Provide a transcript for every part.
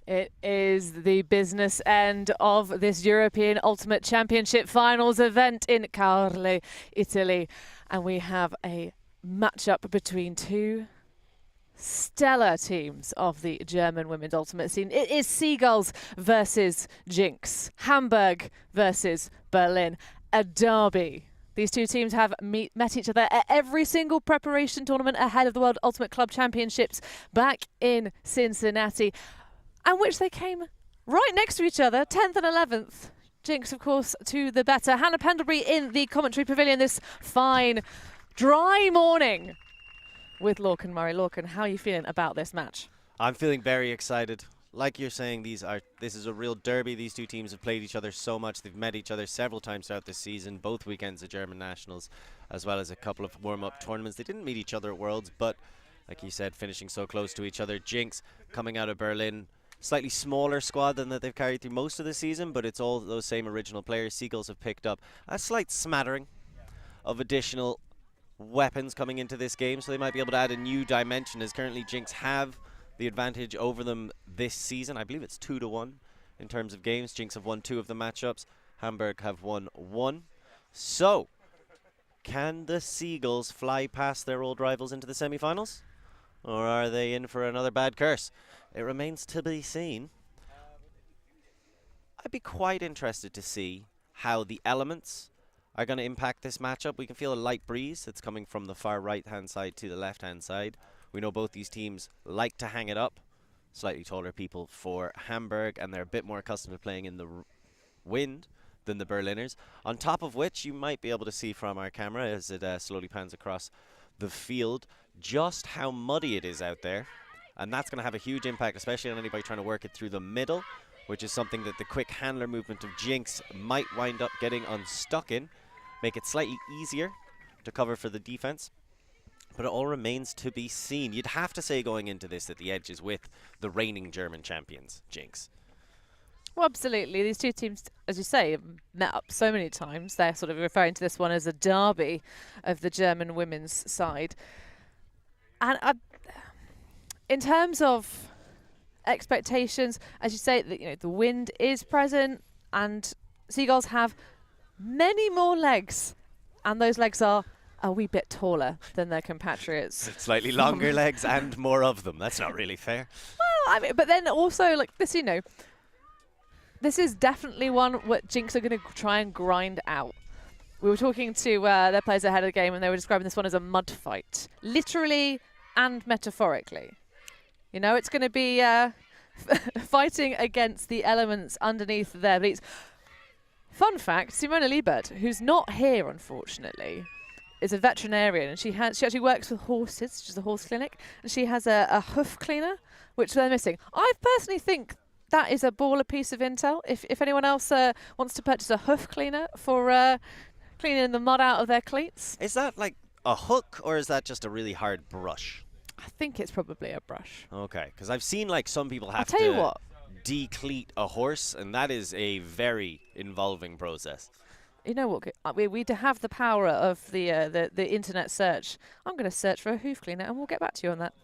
It is the business end of this European Ultimate Championship Finals event in Caorle, Italy. And we have a matchup between two stellar teams of the German women's ultimate scene. It is Seagulls versus jinX, Hamburg versus Berlin, a derby. These two teams have met each other at every single preparation tournament ahead of the World Ultimate Club Championships back in Cincinnati, and which they came right next to each other, 10th and 11th. jinX, of course, to the better. Hannah Pendlebury in the commentary pavilion this fine, dry morning with Lorcan Murray. Lorcan, how are you feeling about this match? I'm feeling very excited. Like you're saying, this is a real derby. These two teams have played each other so much. They've met each other several times throughout this season, both weekends of German Nationals, as well as a couple of warm-up tournaments. They didn't meet each other at Worlds, but like you said, finishing so close to each other. jinX coming out of Berlin, slightly smaller squad than that they've carried through most of the season, but it's all those same original players. Seagulls have picked up a slight smattering of additional weapons coming into this game, so they might be able to add a new dimension, as currently jinX have the advantage over them this season. I believe it's 2-1 in terms of games. jinX have won 2 of the matchups. Hamburg have won 1. So, can the Seagulls fly past their old rivals into the semi-finals? Or are they in for another bad curse? It remains to be seen. I'd be quite interested to see how the elements are going to impact this matchup. We can feel a light breeze that's coming from the far right-hand side to the left-hand side. We know both these teams like to hang it up. Slightly taller people for Hamburg, and they're a bit more accustomed to playing in the wind than the Berliners. On top of which, you might be able to see from our camera as it slowly pans across the field just how muddy it is out there. And that's going to have a huge impact, especially on anybody trying to work it through the middle, which is something that the quick handler movement of jinX might wind up getting unstuck in, make it slightly easier to cover for the defense. But it all remains to be seen. You'd have to say going into this that the edge is with the reigning German champions, jinX. Well, absolutely. These two teams, as you say, have met up so many times. They're sort of referring to this one as a derby of the German women's side. And in terms of expectations, as you say, the wind is present, and Seagulls have many more legs, and those legs are a wee bit taller than their compatriots. Slightly longer legs and more of them. That's not really fair. Well, I mean, but then also, like this, this is definitely one what jinX are going to try and grind out. We were talking to their players ahead of the game, and they were describing this one as a mud fight, literally and metaphorically. It's going to be fighting against the elements underneath their boots. Fun fact, Simona Liebert, who's not here, unfortunately, is a veterinarian, and she actually works with horses. She's a horse clinic, and she has a hoof cleaner, which they're missing. I personally think that is a baller piece of intel. If anyone else wants to purchase a hoof cleaner for cleaning the mud out of their cleats. Is that like a hook, or is that just a really hard brush? I think it's probably a brush. Okay, because I've seen like some people have I'll tell you what. Decleat a horse, and that is a very involving process. You know what? We have the power of the internet search. I'm going to search for a hoof cleaner, and we'll get back to you on that.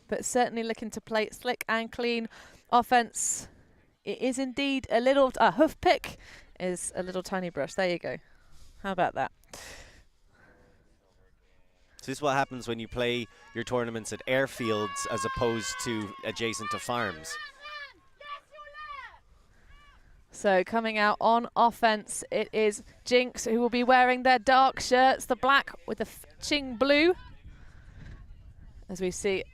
But certainly looking to play slick and clean offense. It is indeed a little hoof pick is a little tiny brush. There you go. How about that? So this is what happens when you play your tournaments at airfields as opposed to adjacent to farms. So coming out on offense, it is jinX, who will be wearing their dark shirts, the black with the Ching blue. As we see,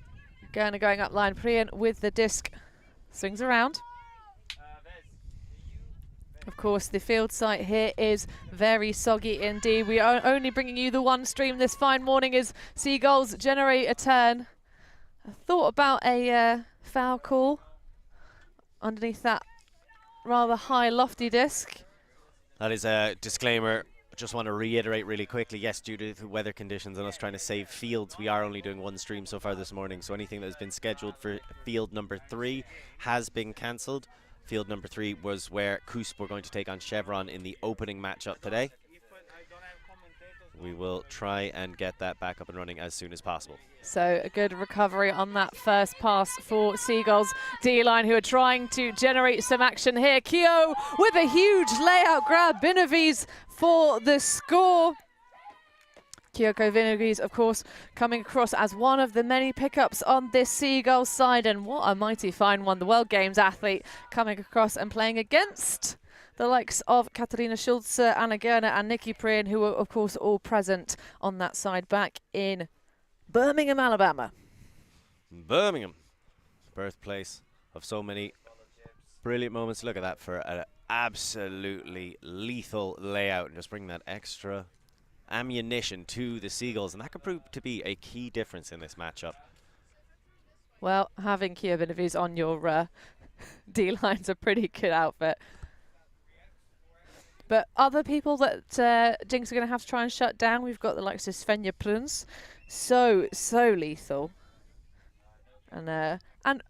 going up line, Priyan with the disc, swings around. Of course, the field site here is very soggy indeed. We are only bringing you the one stream this fine morning as Seagulls generate a turn. I thought about a foul call underneath that rather high, lofty disc. That is a disclaimer. Just want to reiterate really quickly. Yes, due to the weather conditions and us trying to save fields, we are only doing one stream so far this morning. So anything that has been scheduled for field number 3 has been cancelled. Field number 3 was where KUSP were going to take on Chevron in the opening matchup today. we will try and get that back up and running as soon as possible. So a good recovery on that first pass for Seagulls D-line, who are trying to generate some action here. Caorle with a huge layout grab. Binaviz for the score. Kyoko Binaviz, of course, coming across as one of the many pickups on this Seagulls side, and what a mighty fine one. The World Games athlete coming across and playing against the likes of Katarina Schulze, Anna Gerner and Nikki Prien, who were, of course, all present on that side back in Birmingham, Alabama. Birmingham, birthplace of so many brilliant moments. Look at that for an absolutely lethal layout, and just bring that extra ammunition to the Seagulls, and that could prove to be a key difference in this matchup. Well, having Kia Binaviz on your D-line's a pretty good outfit. But other people that jinX are going to have to try and shut down, we've got the likes of Svenja Pruns, so lethal. And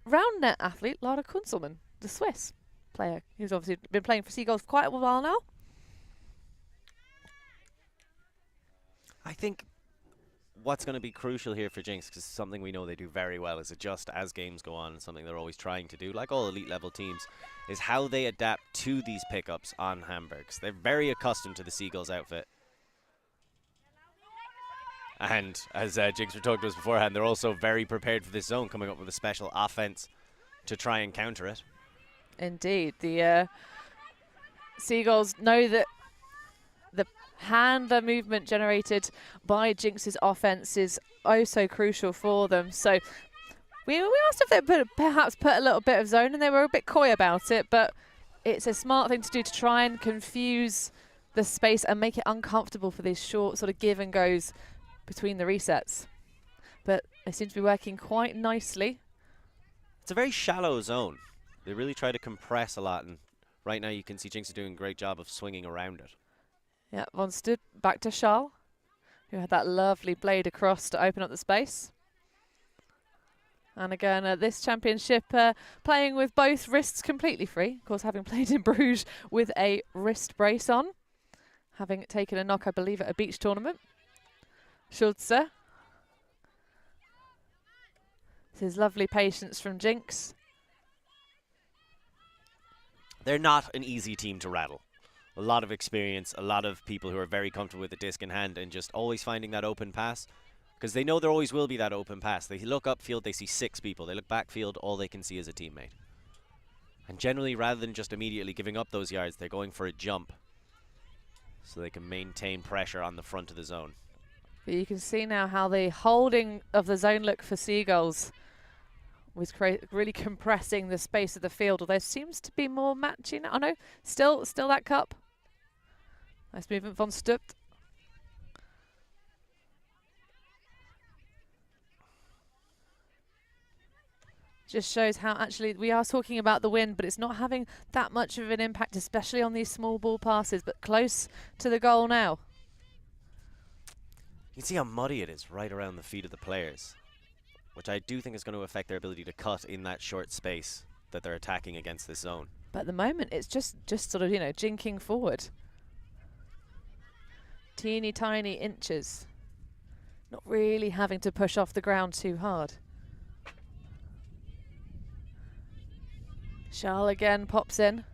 round net athlete Lara Kunzelmann, the Swiss player, who's obviously been playing for Seagulls for quite a while now. I think what's going to be crucial here for jinX, because something we know they do very well, is adjust as games go on, and something they're always trying to do, like all elite level teams, is how they adapt to these pickups on Hamburgs. They're very accustomed to the Seagulls outfit. And as jinX were talking to us beforehand, they're also very prepared for this zone, coming up with a special offense to try and counter it. Indeed. The Seagulls know that the handler movement generated by jinX's offense is oh so crucial for them. So we asked if they perhaps put a little bit of zone, and they were a bit coy about it, but it's a smart thing to do to try and confuse the space and make it uncomfortable for these short sort of give and goes between the resets. But they seem to be working quite nicely. It's a very shallow zone. They really try to compress a lot, and right now you can see jinX is doing a great job of swinging around it. Yeah, Von Stood back to Caorle, who had that lovely blade across to open up the space. And again, this championship playing with both wrists completely free. Of course, having played in Bruges with a wrist brace on, having taken a knock, I believe, at a beach tournament. Schulze. This is lovely patience from jinX. They're not an easy team to rattle. A lot of experience, a lot of people who are very comfortable with the disc in hand and just always finding that open pass, because they know there always will be that open pass. They look upfield, they see 6 people. They look backfield, all they can see is a teammate. And generally, rather than just immediately giving up those yards, they're going for a jump so they can maintain pressure on the front of the zone. But you can see now how the holding of the zone look for Seagulls was really compressing the space of the field. Although there seems to be more matching. Oh no, still that cup. Nice movement, Von Stupt. Just shows how actually we are talking about the wind, but it's not having that much of an impact, especially on these small ball passes, but close to the goal now. You can see how muddy it is right around the feet of the players, which I do think is going to affect their ability to cut in that short space that they're attacking against this zone. But at the moment, it's just sort of, you know, jinking forward. Teeny tiny inches. Not really having to push off the ground too hard. Caorle again pops in.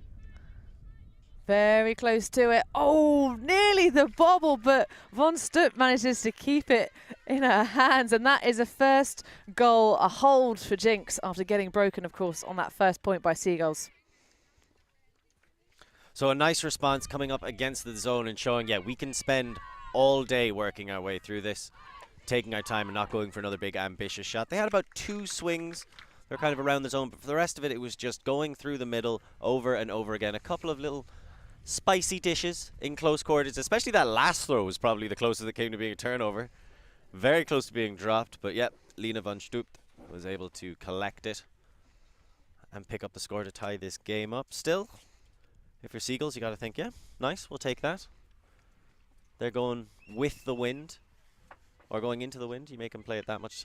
Very close to it. Oh, nearly the bobble, but Von Stupp manages to keep it in her hands. And that is a first goal, a hold for jinX after getting broken, of course, on that first point by Seagulls. So a nice response coming up against the zone and showing, yeah, we can spend all day working our way through this, taking our time and not going for another big ambitious shot. They had about 2 swings. They're kind of around the zone, but for the rest of it, it was just going through the middle over and over again. A couple of little spicy dishes in close quarters, especially that last throw was probably the closest it came to being a turnover. Very close to being dropped, but yep, Lena Von Stupt was able to collect it and pick up the score to tie this game up. Still, if you're Seagulls, you got to think, yeah, nice, we'll take that. They're going with the wind, or going into the wind. You make them play it that much.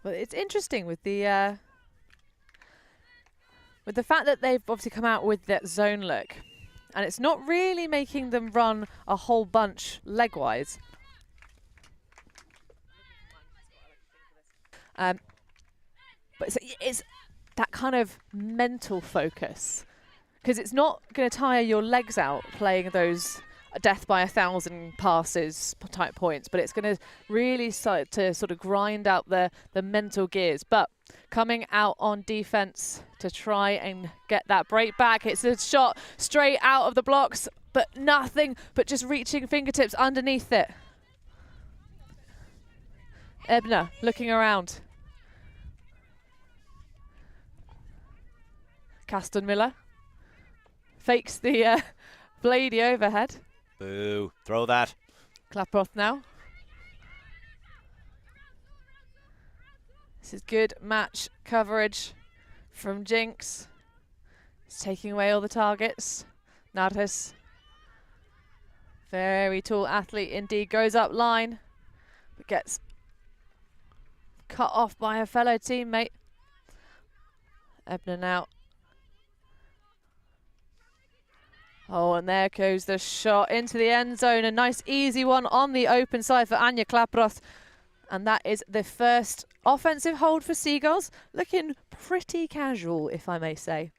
Well, it's interesting with the fact that they've obviously come out with that zone look. And it's not really making them run a whole bunch leg-wise. But it's that kind of mental focus, because it's not going to tire your legs out playing those death by 1,000 passes type points, but it's going to really start to sort of grind out the mental gears. But coming out on defense to try and get that break back. It's a shot straight out of the blocks, but nothing but just reaching fingertips underneath it. Ebner looking around. Caston Miller fakes the bladey overhead. Boo, throw that. Klaproth now. This is good match coverage from jinX. He's taking away all the targets. Narhes, very tall athlete indeed, goes up line, but gets cut off by a fellow teammate. Ebner now. Oh, and there goes the shot into the end zone. A nice easy one on the open side for Anja Klaproth. And that is the first offensive hold for Seagulls. Looking pretty casual, if I may say.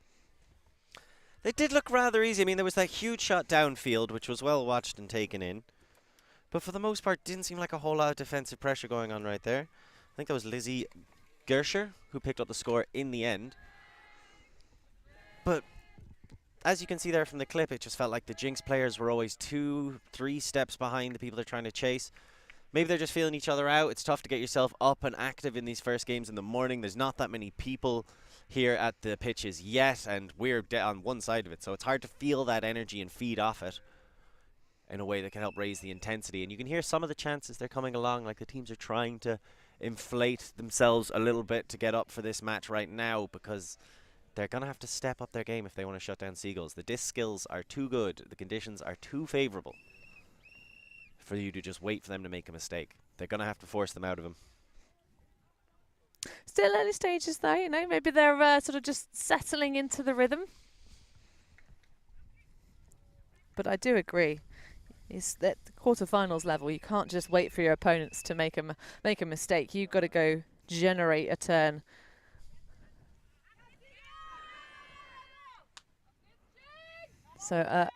They did look rather easy. I mean, there was that huge shot downfield, which was well watched and taken in. But for the most part, didn't seem like a whole lot of defensive pressure going on right there. I think that was Lizzie Gerscher who picked up the score in the end. But as you can see there from the clip, it just felt like the jinX players were always 2-3 steps behind the people they're trying to chase. Maybe they're just feeling each other out. It's tough to get yourself up and active in these first games in the morning. There's not that many people here at the pitches yet, and we're on one side of it, so it's hard to feel that energy and feed off it in a way that can help raise the intensity. And you can hear some of the chances they're coming along, like the teams are trying to inflate themselves a little bit to get up for this match right now, because they're going to have to step up their game if they want to shut down Seagulls. The disc skills are too good. The conditions are too favourable for you to just wait for them to make a mistake. They're going to have to force them out of them. Still early stages though, you know, maybe they're sort of just settling into the rhythm. But I do agree, is that the quarterfinals level, you can't just wait for your opponents to make a mistake. You've got to go generate a turn. So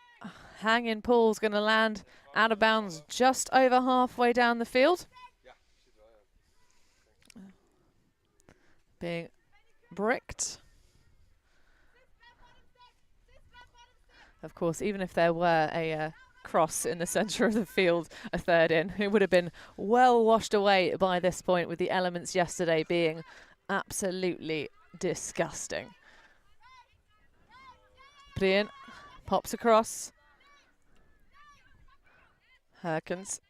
hanging Paul's going to land out of bounds just over halfway down the field. Being bricked. Of course, even if there were a cross in the centre of the field, a third in, it would have been well washed away by this point, with the elements yesterday being absolutely disgusting. Prien pops across. Herkens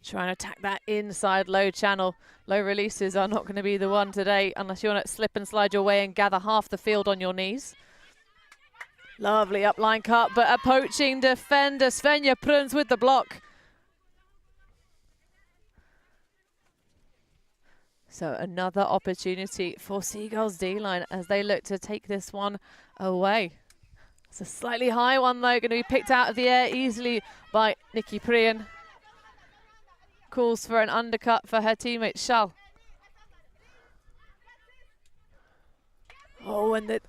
trying to attack that inside low channel. Low releases are not going to be the one today unless you want to slip and slide your way and gather half the field on your knees. Lovely upline cut, but a poaching defender. Svenja Pruns with the block. So another opportunity for Seagulls D-line as they look to take this one away. It's a slightly high one though, going to be picked out of the air easily by Nikki Prien. Calls for an undercut for her teammate Schall. Oh, and the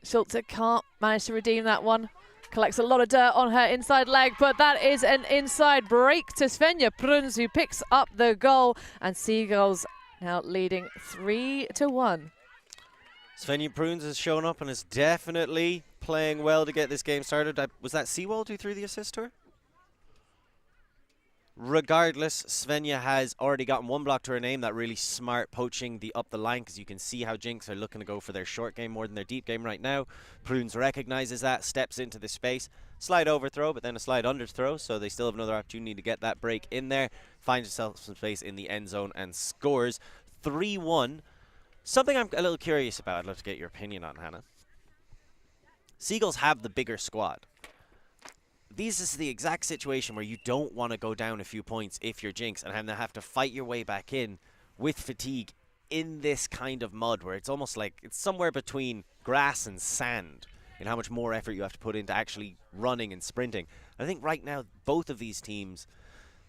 Schulze can't manage to redeem that one. Collects a lot of dirt on her inside leg, but that is an inside break to Svenja Pruns, who picks up the goal, and Seagulls now leading 3-1. Svenja Pruns has shown up and is definitely playing well to get this game started. Was that Seawald who threw the assist to her? Regardless, Svenja has already gotten one block to her name. That really smart poaching up the line, because you can see how jinX are looking to go for their short game more than their deep game right now. Pruns recognizes that, steps into the space. Slide overthrow, but then a slide underthrow, so they still have another opportunity to get that break in there. Finds herself some space in the end zone and scores 3-1. Something I'm a little curious about, I'd love to get your opinion on, Hannah. Seagulls have the bigger squad. This is the exact situation where you don't want to go down a few points if you're jinX and have to fight your way back in with fatigue in this kind of mud, where it's almost like it's somewhere between grass and sand in how much more effort you have to put into actually running and sprinting. I think right now both of these teams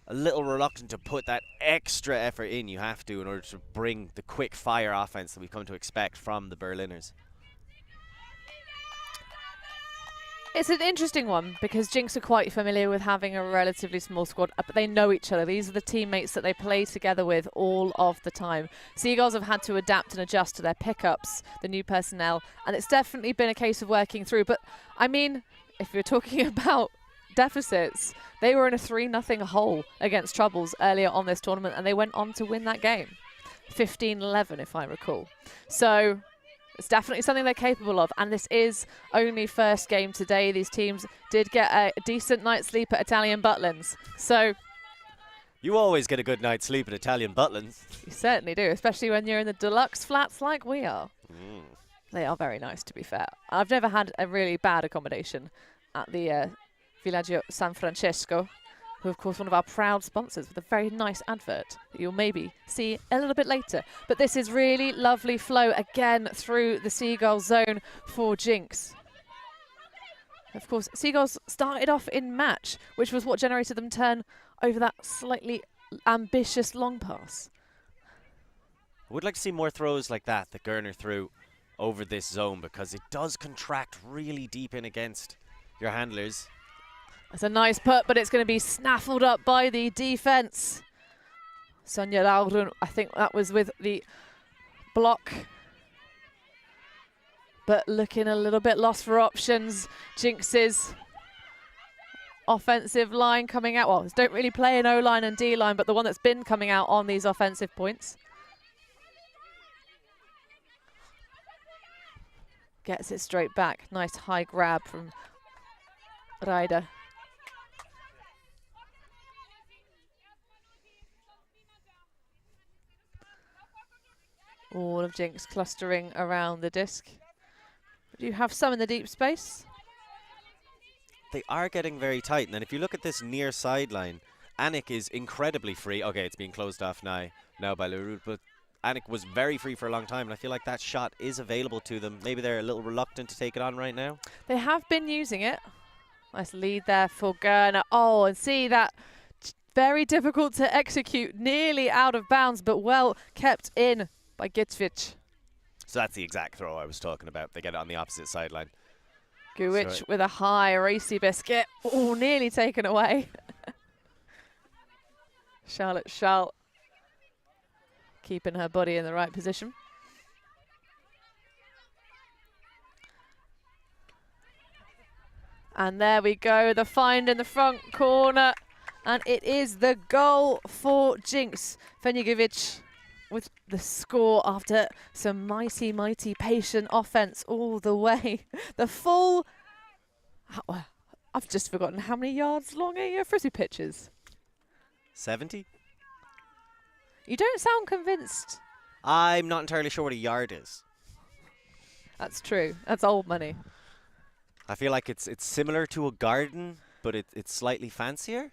a little reluctant to put that extra effort in you have to in order to bring the quick fire offense that we've come to expect from the Berliners. It's an interesting one because jinx are quite familiar with having a relatively small squad, but they know each other. These are the teammates that they play together with all of the time. Seagulls have had to adapt and adjust to their pickups, the new personnel, and it's definitely been a case of working through. But I mean, if you're talking about deficits, they were in a 3-0 hole against Troubles earlier on this tournament, and they went on to win that game. 15-11, if I recall. So it's definitely something they're capable of, and this is only first game today. These teams did get a decent night's sleep at Italian Butlins. So you always get a good night's sleep at Italian Butlins. You certainly do, especially when you're in the deluxe flats like we are. They are very nice, to be fair. I've never had a really bad accommodation at the Villaggio San Francesco, who of course one of our proud sponsors with a very nice advert that you'll maybe see a little bit later. But this is really lovely flow again through the Seagulls zone for jinx. Of course, Seagulls started off in match, which was what generated them turn over that slightly ambitious long pass. I would like to see more throws like that Gerner threw over this zone, because it does contract really deep in against your handlers. It's a nice put, but it's going to be snaffled up by the defense. Sonja Laurun, I think that was with the block. But looking a little bit lost for options. Jinx's offensive line coming out. Well, don't really play an O-line and D-line, but the one that's been coming out on these offensive points. Gets it straight back. Nice high grab from Ryder. All of jinx clustering around the disc. Do you have some in the deep space? They are getting very tight. And then if you look at this near sideline, Anik is incredibly free. Okay, it's being closed off now by Leroux, but Anik was very free for a long time, and I feel like that shot is available to them. Maybe they're a little reluctant to take it on right now. They have been using it. Nice lead there for Gerner. Oh, and see that very difficult to execute, nearly out of bounds, but well kept in by Gitvich. So that's the exact throw I was talking about. They get it on the opposite sideline. Guwich with a high racy biscuit. Oh, nearly taken away. Charlotte Schall keeping her body in the right position. And there we go, the find in the front corner. And it is the goal for jinx. Fenjugovic with the score after some mighty, mighty patient offense all the way. The full, I've just forgotten how many yards long are your frisbee pitches? 70? You don't sound convinced. I'm not entirely sure what a yard is. That's true. That's old money. I feel like it's similar to a garden, but it's slightly fancier.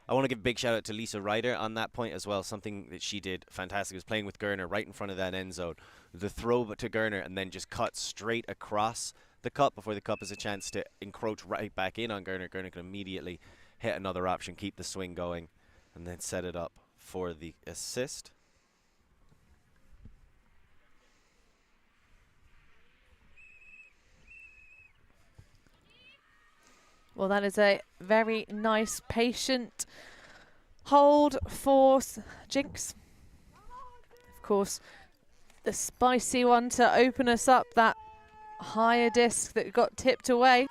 I want to give a big shout out to Lisa Ryder on that point as well. Something that she did fantastic was playing with Gerner right in front of that end zone. The throw to Gerner and then just cut straight across the cup before the cup has a chance to encroach right back in on Gerner. Gerner can immediately hit another option, keep the swing going, and then set it up for the assist. Well, that is a very nice, patient hold for jinx. Of course, the spicy one to open us up, that higher disc that got tipped away.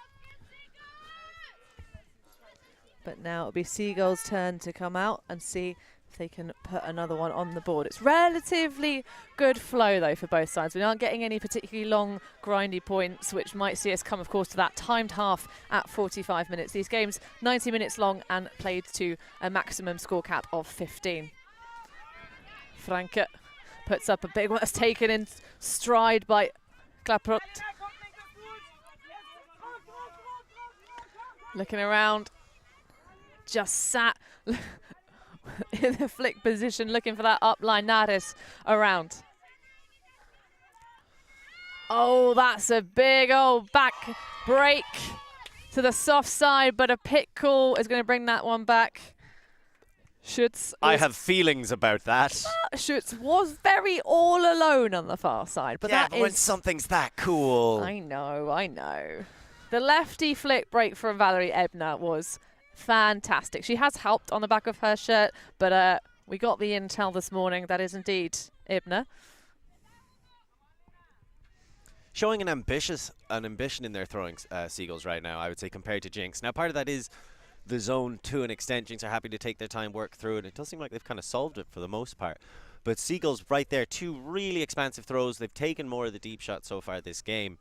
But now it'll be Seagull's turn to come out and see if they can put another one on the board. It's relatively good flow, though, for both sides. We aren't getting any particularly long, grindy points, which might see us come, of course, to that timed half at 45 minutes. These games, 90 minutes long and played to a maximum score cap of 15. Franke puts up a big one. That's taken in stride by Klaproth. Looking around. Just sat in the flick position, looking for that upline. Naris around. Oh, that's a big old back break to the soft side, but a pit call is going to bring that one back. Schutz. I have feelings about that. Schutz was very all alone on the far side, but yeah, that but is... when something's that cool. I know. The lefty flick break from Valerie Ebner was fantastic. She has helped on the back of her shirt, but we got the intel this morning that is indeed Ebner. Showing an ambition in their throwing, Seagulls right now, I would say, compared to jinX. Now, part of that is the zone to an extent. jinX are happy to take their time, work through it. It does seem like they've kind of solved it for the most part. But Seagulls right there, 2 really expansive throws. They've taken more of the deep shots so far this game.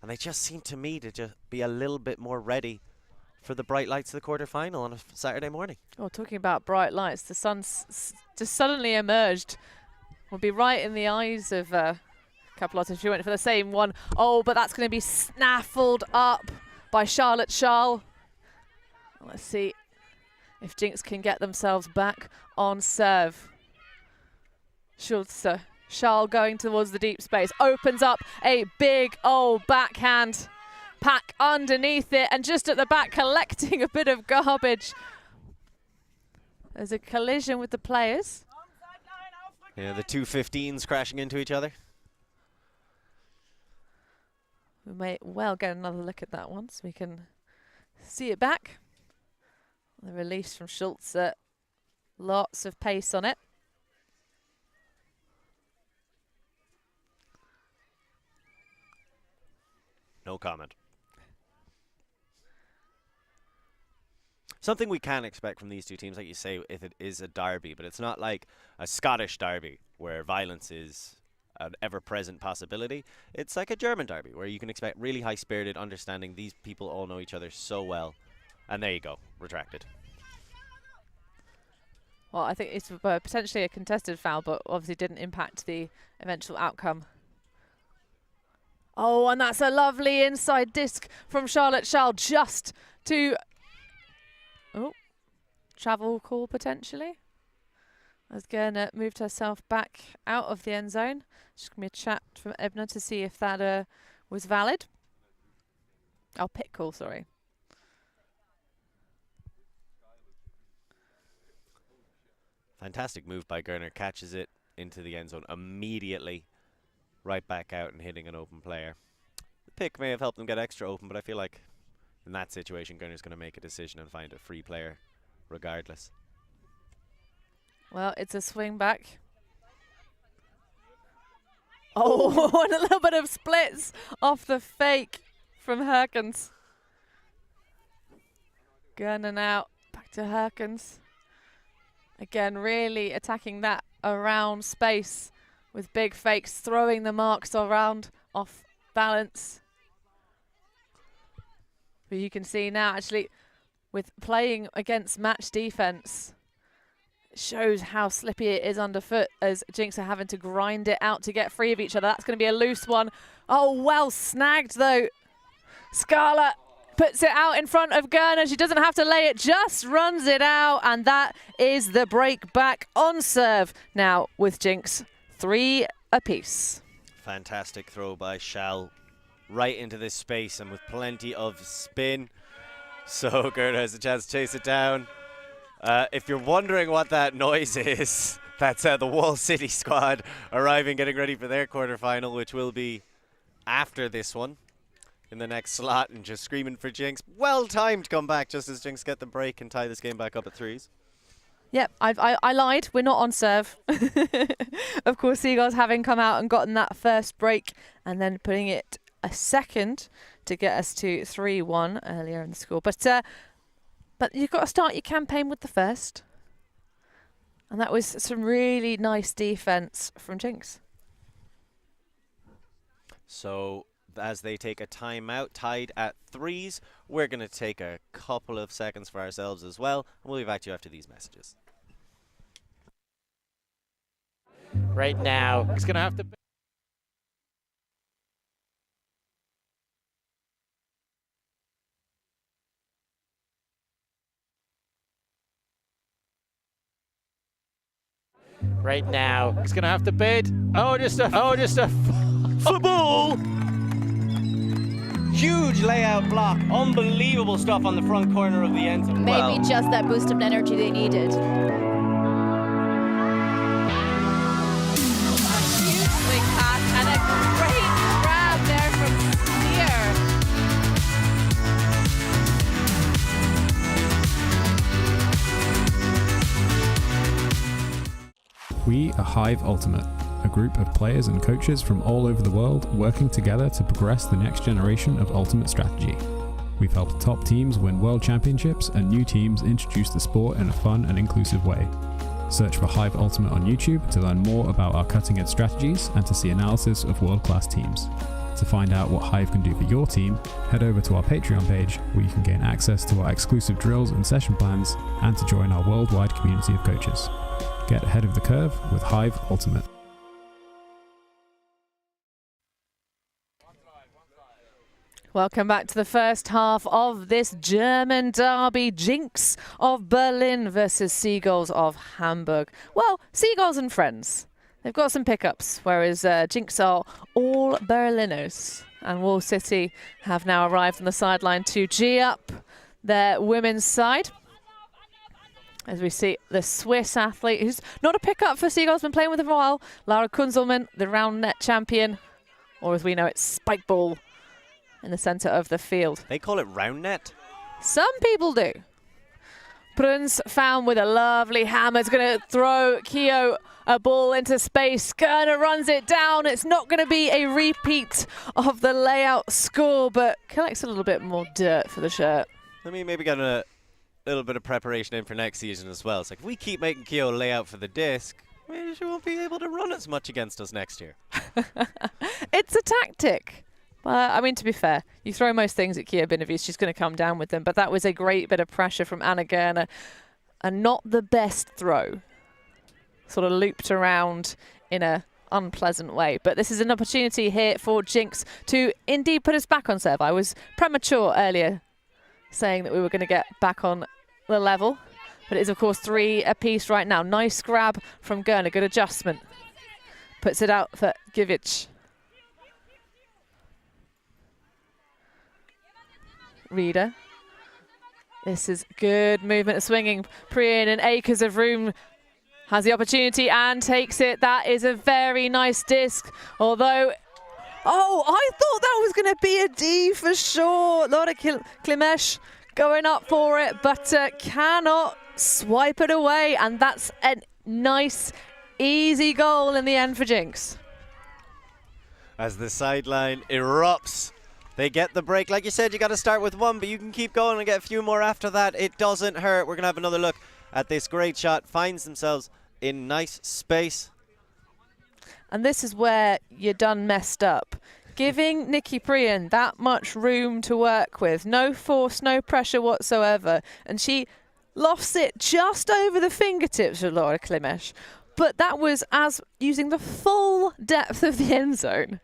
And they just seem to me to just be a little bit more ready for the bright lights of the quarterfinal on a Saturday morning. Oh, talking about bright lights, the sun's just suddenly emerged. Will be right in the eyes of Caorle if she went for the same one. Oh, but that's going to be snaffled up by Charlotte Caorle. Let's see if jinX can get themselves back on serve. Schultz, Caorle going towards the deep space, opens up a big old backhand. Pack underneath it and just at the back collecting a bit of garbage. There's a collision with the players. Yeah, the 2 15s crashing into each other. We may well get another look at that one so we can see it back. The release from Schultz, lots of pace on it. No comment. Something we can expect from these two teams, like you say, if it is a derby, but it's not like a Scottish derby where violence is an ever-present possibility. It's like a German derby where you can expect really high-spirited understanding. These people all know each other so well. And there you go, retracted. Well, I think it's potentially a contested foul, but obviously didn't impact the eventual outcome. Oh, and that's a lovely inside disc from Charlotte Caorle just to... Oh, travel call potentially. As Gerner moved herself back out of the end zone. Just going to be a chat from Ebner to see if that was valid. Oh, pit call, sorry. Fantastic move by Gerner. Catches it into the end zone immediately. Right back out and hitting an open player. The pick may have helped them get extra open, but I feel like in that situation, Gerner's going to make a decision and find a free player regardless. Well, it's a swing back. Oh, and a little bit of splits off the fake from Herkens. Gerner now back to Herkens. Again, really attacking that around space with big fakes, throwing the marks around off balance. But you can see now, actually, with playing against match defense, it shows how slippy it is underfoot as jinX are having to grind it out to get free of each other. That's going to be a loose one. Oh, well snagged, though. Scala puts it out in front of Gerner. She doesn't have to lay it, just runs it out. And that is the break back on serve now with jinX. 3 apiece. Fantastic throw by Caorle right into this space and with plenty of spin. So Gerner has a chance to chase it down. If you're wondering what that noise is, that's the Wall City squad arriving, getting ready for their quarterfinal, which will be after this one in the next slot, and just screaming for jinX. Well-timed comeback just as jinX get the break and tie this game back up at 3s. Yep, I lied. We're not on serve. Of course, Seagulls having come out and gotten that first break and then putting it a second to get us to 3-1 earlier in the score. But you've got to start your campaign with the first. And that was some really nice defense from jinX. So as they take a timeout, tied at 3s, we're going to take a couple of seconds for ourselves as well. And we'll be back to you after these messages. Right now, it's going to have to... Right now, he's going to have to bid. Oh, just a Football! Huge layout block. Unbelievable stuff on the front corner of the end zone. Maybe just that boost of energy they needed. Huge swing pass and a great grab there from Spear. We are Hive Ultimate, a group of players and coaches from all over the world working together to progress the next generation of Ultimate strategy. We've helped top teams win world championships and new teams introduce the sport in a fun and inclusive way. Search for Hive Ultimate on YouTube to learn more about our cutting-edge strategies and to see analysis of world-class teams. To find out what Hive can do for your team, head over to our Patreon page where you can gain access to our exclusive drills and session plans and to join our worldwide community of coaches. Get ahead of the curve with Hive Ultimate. Welcome back to the first half of this German derby. jinX of Berlin versus Seagulls of Hamburg. Well, Seagulls and friends. They've got some pickups, whereas jinX are all Berliners. And Wall City have now arrived on the sideline to G up their women's side. As we see the Swiss athlete, who's not a pickup for Seagulls, been playing with them for a while, Lara Kunzelmann, the round net champion, or as we know, it's spike ball in the centre of the field. They call it round net? Some people do. Bruns found with a lovely hammer. It's going to throw Keo a ball into space. Kerner runs it down. It's not going to be a repeat of the layout score, but collects a little bit more dirt for the shirt. I mean, maybe get a little bit of preparation in for next season as well. It's like, if we keep making Keo lay out for the disc, maybe she won't be able to run as much against us next year. It's a tactic. I mean, to be fair, you throw most things at Kia Binovic, she's going to come down with them. But that was a great bit of pressure from Anna Gerner. And not the best throw. Sort of looped around in a unpleasant way. But this is an opportunity here for jinX to indeed put us back on serve. I was premature earlier saying that we were going to get back on the level. But it is, of course, 3 apiece right now. Nice grab from Gerner. Good adjustment. Puts it out for Givic. Reader. This is good movement of swinging. Priyan in acres of room has the opportunity and takes it. That is a very nice disc. Although, oh, I thought that was going to be a D for sure. Laura Klimesh going up for it, but cannot swipe it away. And that's a nice, easy goal in the end for jinX. As the sideline erupts. They get the break. Like you said, you got to start with 1, but you can keep going and get a few more after that. It doesn't hurt. We're going to have another look at this great shot. Finds themselves in nice space. And this is where you're done messed up. Giving Nikki Priyan that much room to work with. No force, no pressure whatsoever. And she lofts it just over the fingertips of Laura Klimesh. But that was as using the full depth of the end zone.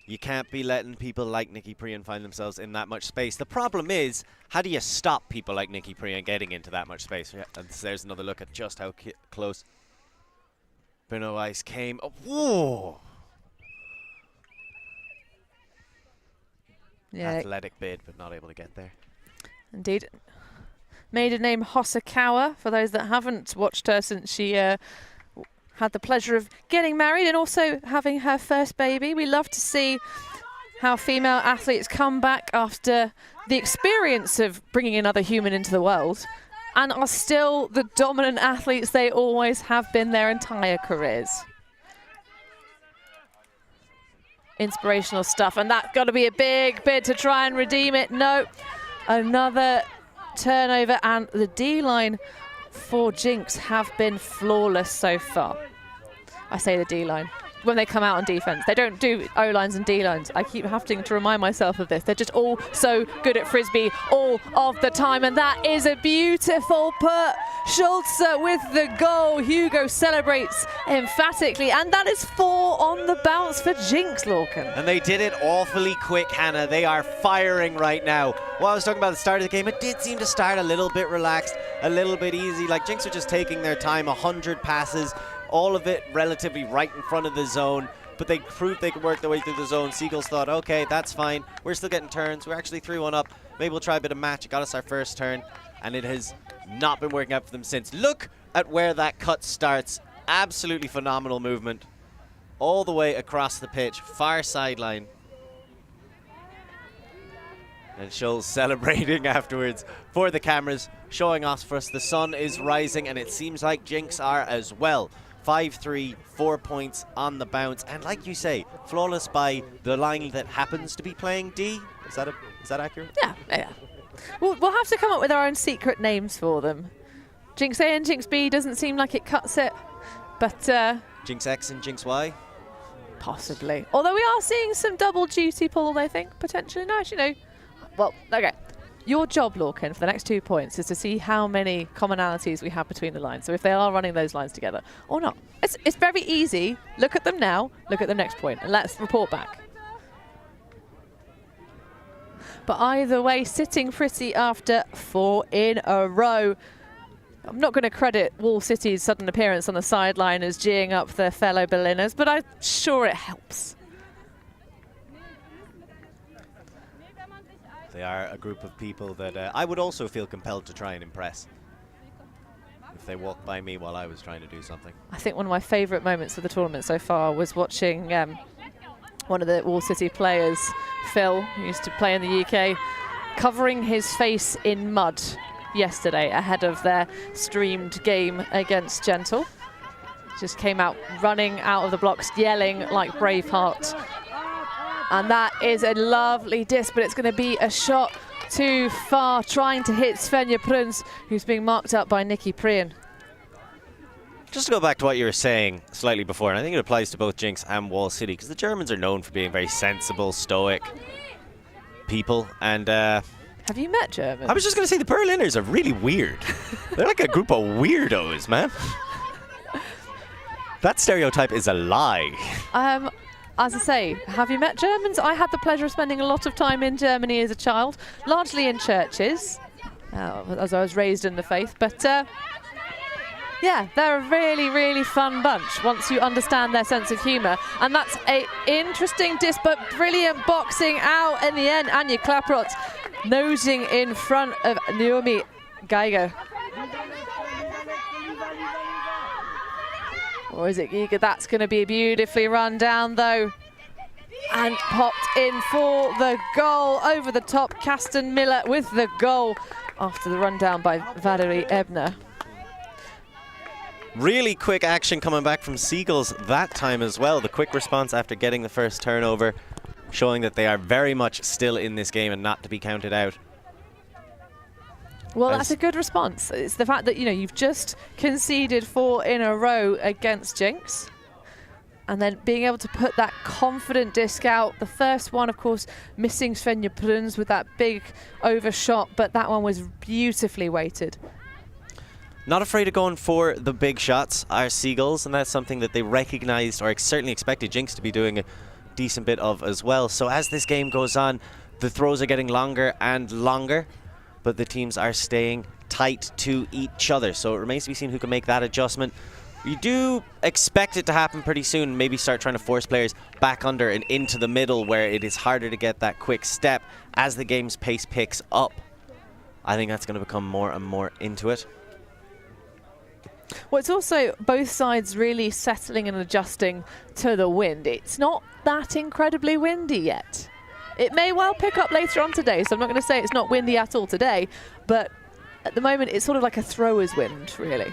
You can't be letting people like Nikki Priyan find themselves in that much space. The problem is, how do you stop people like Nikki Priyan getting into that much space? And there's another look at just how close Bruno Weiss came. Oh, whoa! Yeah. Athletic bid, but not able to get there. Indeed. Maiden name Hosokawa, for those that haven't watched her since she had the pleasure of getting married and also having her first baby. We love to see how female athletes come back after the experience of bringing another human into the world and are still the dominant athletes they always have been their entire careers. Inspirational stuff, and that's got to be a big bid to try and redeem it. No, another turnover, and the D-line for jinX have been flawless so far. I say the D-line. When they come out on defense, they don't do O-lines and D-lines. I keep having to remind myself of this. They're just all so good at Frisbee all of the time, and that is a beautiful put. Schulze with the goal. Hugo celebrates emphatically, and that is 4 on the bounce for jinX, Lorcan. And they did it awfully quick, Hannah. They are firing right now. Well, I was talking about the start of the game. It did seem to start a little bit relaxed, a little bit easy. Like jinX are just taking their time, 100 passes. all of it relatively right in front of the zone, but they proved they could work their way through the zone. Seagulls thought, okay, that's fine. We're still getting turns. We're actually 3-1 up. Maybe we'll try a bit of match. It got us our first turn, and it has not been working out for them since. Look at where that cut starts. Absolutely phenomenal movement. All the way across the pitch, far sideline. And Scholl's celebrating afterwards for the cameras, showing off for us the sun is rising, and it seems like jinX are as well. 5-3, 4 points on the bounce, and like you say, flawless by the line that happens to be playing D. Is that accurate? Yeah. We'll have to come up with our own secret names for them. jinX A and jinX B doesn't seem like it cuts it, but jinX X and jinX Y? Possibly. Although we are seeing some double duty pulled, I think, potentially. No, actually, no. Well, okay. Your job, Lorcan, for the next 2 points is to see how many commonalities we have between the lines. So if they are running those lines together or not. It's very easy. Look at them now, look at the next point, and let's report back. But either way, sitting pretty after 4 in a row. I'm not going to credit Wall City's sudden appearance on the sideline as geeing up their fellow Berliners, but I'm sure it helps. They are a group of people that I would also feel compelled to try and impress if they walked by me while I was trying to do something. I think one of my favourite moments of the tournament so far was watching one of the Wall City players, Phil, who used to play in the UK, covering his face in mud yesterday ahead of their streamed game against Gentle. Just came out running out of the blocks, yelling like Braveheart. And that is a lovely disc, but it's going to be a shot too far, trying to hit Svenja Pruns, who's being marked up by Nikki Prian. Just to go back to what you were saying slightly before, and I think it applies to both jinX and Wall City, because the Germans are known for being very sensible, stoic people, and have you met Germans? I was just going to say the Berliners are really weird. They're like a group of weirdos, man. That stereotype is a lie. As I say, have you met Germans? I had the pleasure of spending a lot of time in Germany as a child, largely in churches, as I was raised in the faith. But yeah, they're a really, really fun bunch once you understand their sense of humour. And that's an interesting disc, but brilliant boxing out in the end. Anja Klaproth nosing in front of Naomi Geiger. Or is it Giga? That's going to be beautifully run down, though. And popped in for the goal. Over the top, Kasten Miller with the goal after the rundown by Valerie Ebner. Really quick action coming back from Seagulls that time as well. The quick response after getting the first turnover, showing that they are very much still in this game and not to be counted out. Well, that's a good response. It's the fact that, you know, you've just conceded 4 in a row against jinX, and then being able to put that confident disc out. The first one, of course, missing Svenja Pruns with that big overshot, but that one was beautifully weighted. Not afraid of going for the big shots are Seagulls, and that's something that they recognized or certainly expected jinX to be doing a decent bit of as well. So as this game goes on, the throws are getting longer and longer, but the teams are staying tight to each other. So it remains to be seen who can make that adjustment. You do expect it to happen pretty soon, maybe start trying to force players back under and into the middle where it is harder to get that quick step as the game's pace picks up. I think that's going to become more and more into it. Well, it's also both sides really settling and adjusting to the wind. It's not that incredibly windy yet. It may well pick up later on today, so I'm not going to say it's not windy at all today, but at the moment it's sort of like a thrower's wind, really.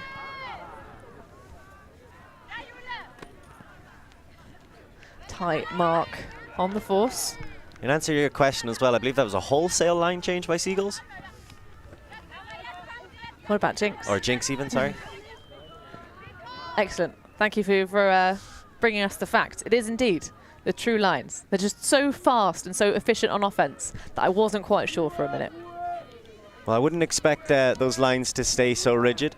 Tight mark on the force. In answer to your question as well, I believe that was a wholesale line change by Seagulls. What about jinX? Or jinX even, sorry. Excellent. Thank you for bringing us the fact. It is indeed the true lines. They're just so fast and so efficient on offense that I wasn't quite sure for a minute. Well, I wouldn't expect those lines to stay so rigid.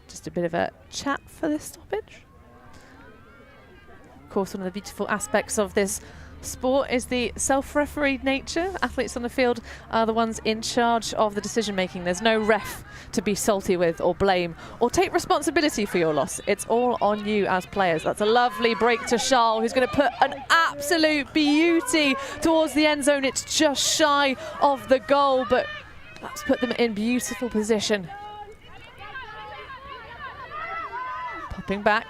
Just a bit of a chat for this stoppage. Of course, one of the beautiful aspects of this sport is the self-refereed nature. Athletes on the field are the ones in charge of the decision-making. There's no ref to be salty with or blame or take responsibility for your loss. It's all on you as players. That's a lovely break to Caorle, who's going to put an absolute beauty towards the end zone. It's just shy of the goal, but that's put them in beautiful position. Popping back.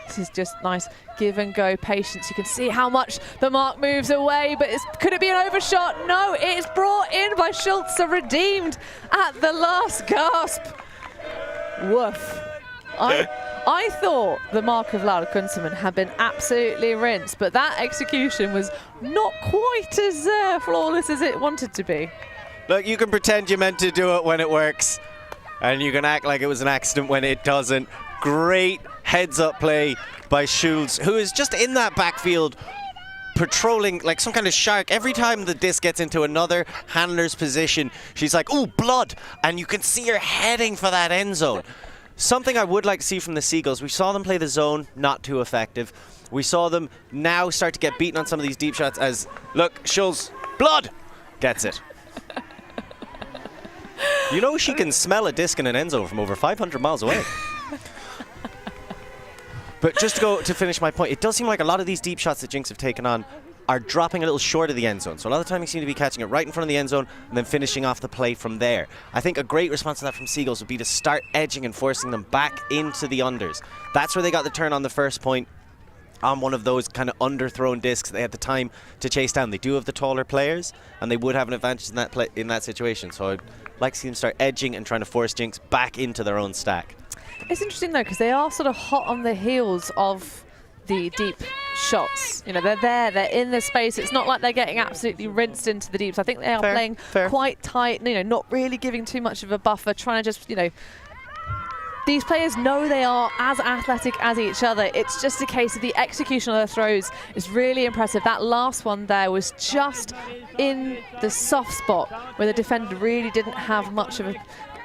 This is just nice give and go patience. You can see how much the mark moves away, but could it be an overshot? No, it is brought in by Schultz, redeemed at the last gasp. Woof. I thought the mark of Laura Kunterman had been absolutely rinsed, but that execution was not quite as flawless as it wanted to be. Look, you can pretend you meant to do it when it works, and you can act like it was an accident when it doesn't. Great heads-up play by Schultz, who is just in that backfield patrolling like some kind of shark. Every time the disc gets into another handler's position, she's like, ooh, blood! And you can see her heading for that end zone. Something I would like to see from the Seagulls, we saw them play the zone, not too effective. We saw them now start to get beaten on some of these deep shots as, look, Schultz, blood! Gets it. You know she can smell a disc in an end zone from over 500 miles away. But just to finish my point, it does seem like a lot of these deep shots that jinX have taken on are dropping a little short of the end zone. So a lot of the time you seem to be catching it right in front of the end zone and then finishing off the play from there. I think a great response to that from Seagulls would be to start edging and forcing them back into the unders. That's where they got the turn on the first point, on one of those kind of underthrown discs they had the time to chase down. They do have the taller players, and they would have an advantage in that situation. So I'd like to see them start edging and trying to force jinX back into their own stack. It's interesting though, because they are sort of hot on the heels of the deep shots. You know, they're there, they're in the space. It's not like they're getting absolutely rinsed into the deeps. I think they are playing quite tight, you know, not really giving too much of a buffer, trying to just, you know, these players know they are as athletic as each other. It's just a case of the execution of their throws is really impressive. That last one there was just in the soft spot where the defender really didn't have much of a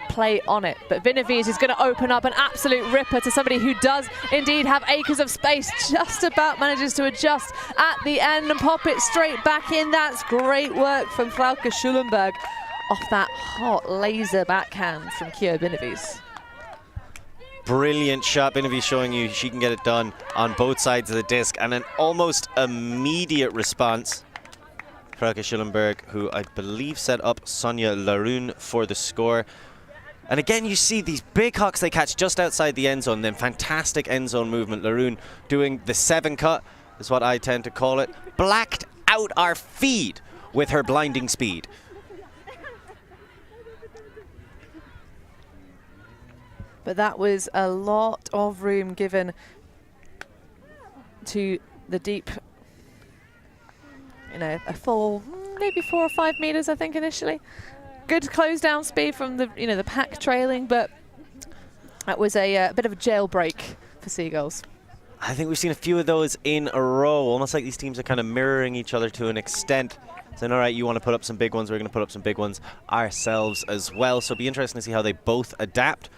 play on it. But Vinavies is going to open up an absolute ripper to somebody who does indeed have acres of space, just about manages to adjust at the end and pop it straight back in. That's great work from Frauke Schulenberg off that hot laser backhand from Kio Vinavies. Brilliant shot. Vinavies showing you she can get it done on both sides of the disc, and an almost immediate response. Frauke Schulenberg, who I believe set up Sonia Laroon for the score. And again, you see these big hucks they catch just outside the end zone, then fantastic end zone movement. Laroon doing the 7 cut, is what I tend to call it. Blacked out our feed with her blinding speed. But that was a lot of room given to the deep, you know, a full, maybe 4 or 5 meters, I think, initially. Good close down speed from the, you know, the pack trailing, but that was a bit of a jailbreak for Seagulls. I think we've seen a few of those in a row, almost like these teams are kind of mirroring each other to an extent. Saying, all right, you want to put up some big ones, we're going to put up some big ones ourselves as well. So it'll be interesting to see how they both adapt.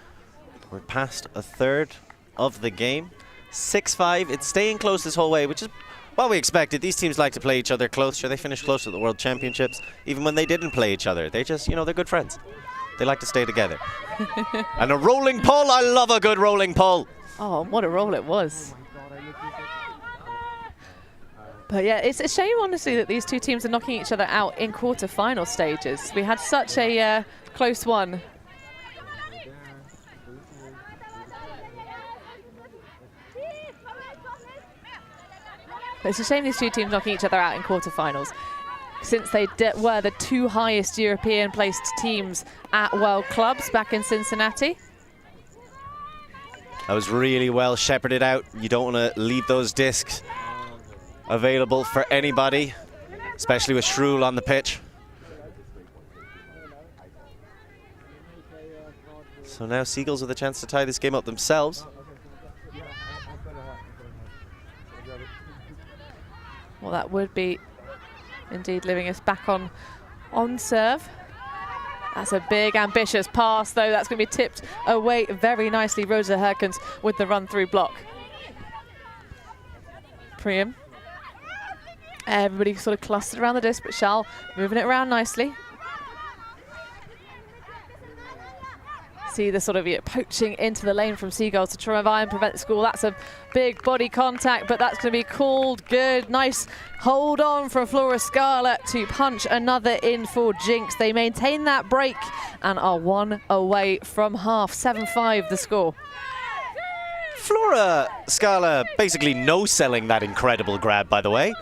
We're past a third of the game. 6-5, it's staying close this whole way, which is what we expected. These teams like to play each other close. Sure, they finished close at the World Championships, even when they didn't play each other. They just, you know, they're good friends. They like to stay together. And a rolling pull, I love a good rolling pull. Oh, what a roll it was. But yeah, it's a shame, honestly, that these two teams are knocking each other out in quarter-final stages. We had such a close one. But it's a shame these two teams knocking each other out in quarterfinals, since they were the 2 highest European placed teams at World Clubs back in Cincinnati. That was really well shepherded out. You don't want to leave those discs available for anybody, especially with Schruhl on the pitch. So now Seagulls with a chance to tie this game up themselves. Well, that would be indeed leaving us back on serve. That's a big, ambitious pass, though. That's going to be tipped away very nicely. Rosa Herkens with the run-through block. Priam. Everybody sort of clustered around the disc, but Shal moving it around nicely. See the sort of poaching into the lane from Seagulls to try and prevent the score. That's a big body contact, but that's going to be called good. Nice hold on from Flora Scarlett to punch another in for Jinx. They maintain that break and are 1 away from half. 7-5 the score. Flora Scala basically no-selling that incredible grab, by the way.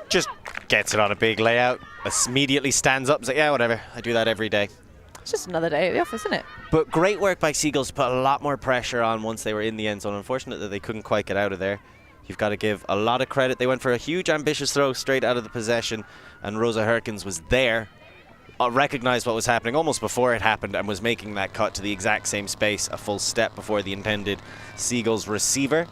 Just gets it on a big layout, immediately stands up and says, yeah, whatever, I do that every day. It's just another day at the office, isn't it? But great work by Seagulls to put a lot more pressure on once they were in the end zone. Unfortunate that they couldn't quite get out of there. You've got to give a lot of credit. They went for a huge ambitious throw straight out of the possession, and Rosa Herkens was there, recognized what was happening almost before it happened, and was making that cut to the exact same space, a full step before the intended Seagulls receiver.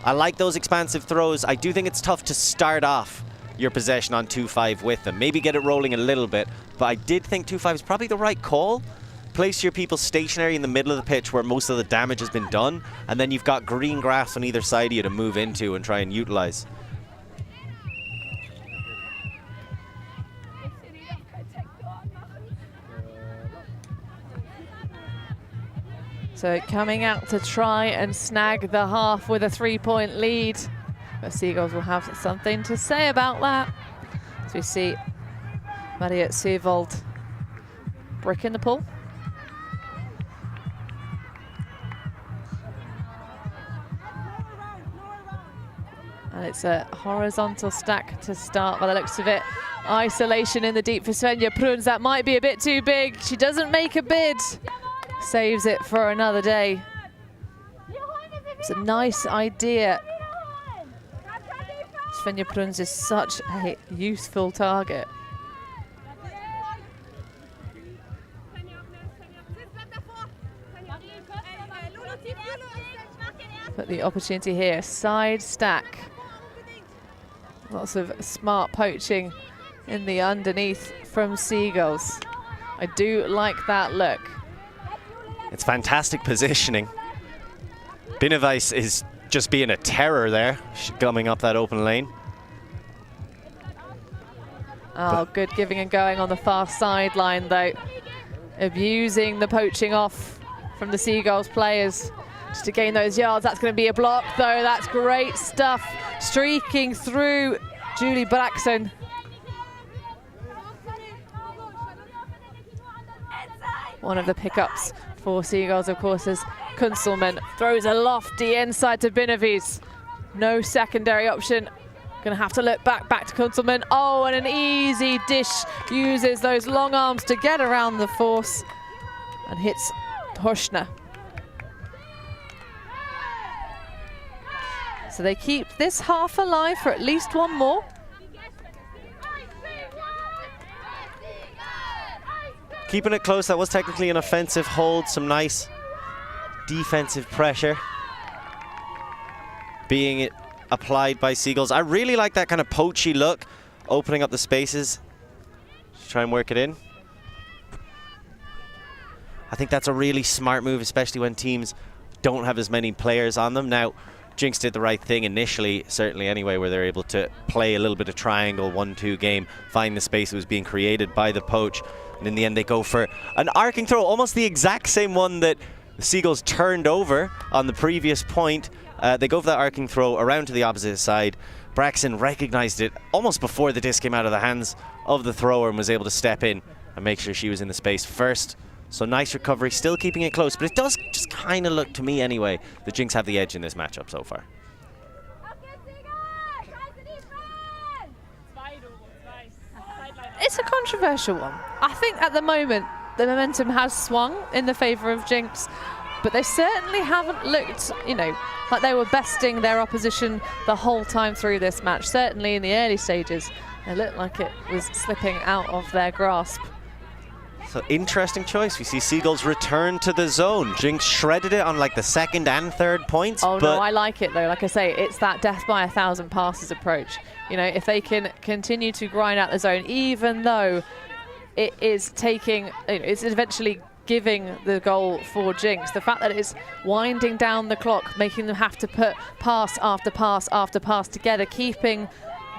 I like those expansive throws. I do think it's tough to start off your possession on 2-5 with them. Maybe get it rolling a little bit, but I did think 2-5 is probably the right call. Place your people stationary in the middle of the pitch where most of the damage has been done, and then you've got green grass on either side of you to move into and try and utilize. So coming out to try and snag the half with a 3-point lead. But Seagulls will have something to say about that. As we see Maria Sevold brick in the pool. And it's a horizontal stack to start by the looks of it. Isolation in the deep for Svenja Pruns. That might be a bit too big. She doesn't make a bid. Saves it for another day. It's a nice idea. Svenja Pruns is such a useful target. But the opportunity here, side stack. Lots of smart poaching in the underneath from Seagulls. I do like that look. It's fantastic positioning. Binovice is just being a terror there, gumming up that open lane. Oh, good giving and going on the far sideline, though. Abusing the poaching off from the Seagulls players just to gain those yards. That's going to be a block, though. That's great stuff. Streaking through Julie Braxton. One of the pickups for Seagulls, of course, is Kunzelman. Throws a lofty inside to Binovice. No secondary option. Gonna have to look back to Kunzelman. Oh, and an easy dish. Uses those long arms to get around the force and hits Hoschner. So they keep this half alive for at least one more. Keeping it close, that was technically an offensive hold, some nice defensive pressure being applied by Seagulls. I really like that kind of poachy look, opening up the spaces. Just try and work it in. I think that's a really smart move, especially when teams don't have as many players on them. Now, Jinx did the right thing initially, certainly anyway, where they're able to play a little bit of triangle 1-2 game, find the space that was being created by the poach, and in the end they go for an arcing throw, almost the exact same one that the Seagulls turned over on the previous point. They go for that arcing throw around to the opposite side. Braxton recognized it almost before the disc came out of the hands of the thrower and was able to step in and make sure she was in the space first. So nice recovery, still keeping it close, but it does just kind of look to me anyway that Jinx have the edge in this matchup so far. It's a controversial one. I think at the moment the momentum has swung in the favor of Jinx, but they certainly haven't looked, you know, like they were besting their opposition the whole time through this match. Certainly in the early stages, it looked like it was slipping out of their grasp. So interesting choice. We see Seagulls return to the zone. Jinx shredded it on like the second and third points. Oh no, I like it though. Like I say, it's that death by 1,000 passes approach. You know, if they can continue to grind out the zone, even though it is taking, it's eventually giving the goal for jinX. The fact that it's winding down the clock, making them have to put pass after pass after pass together, keeping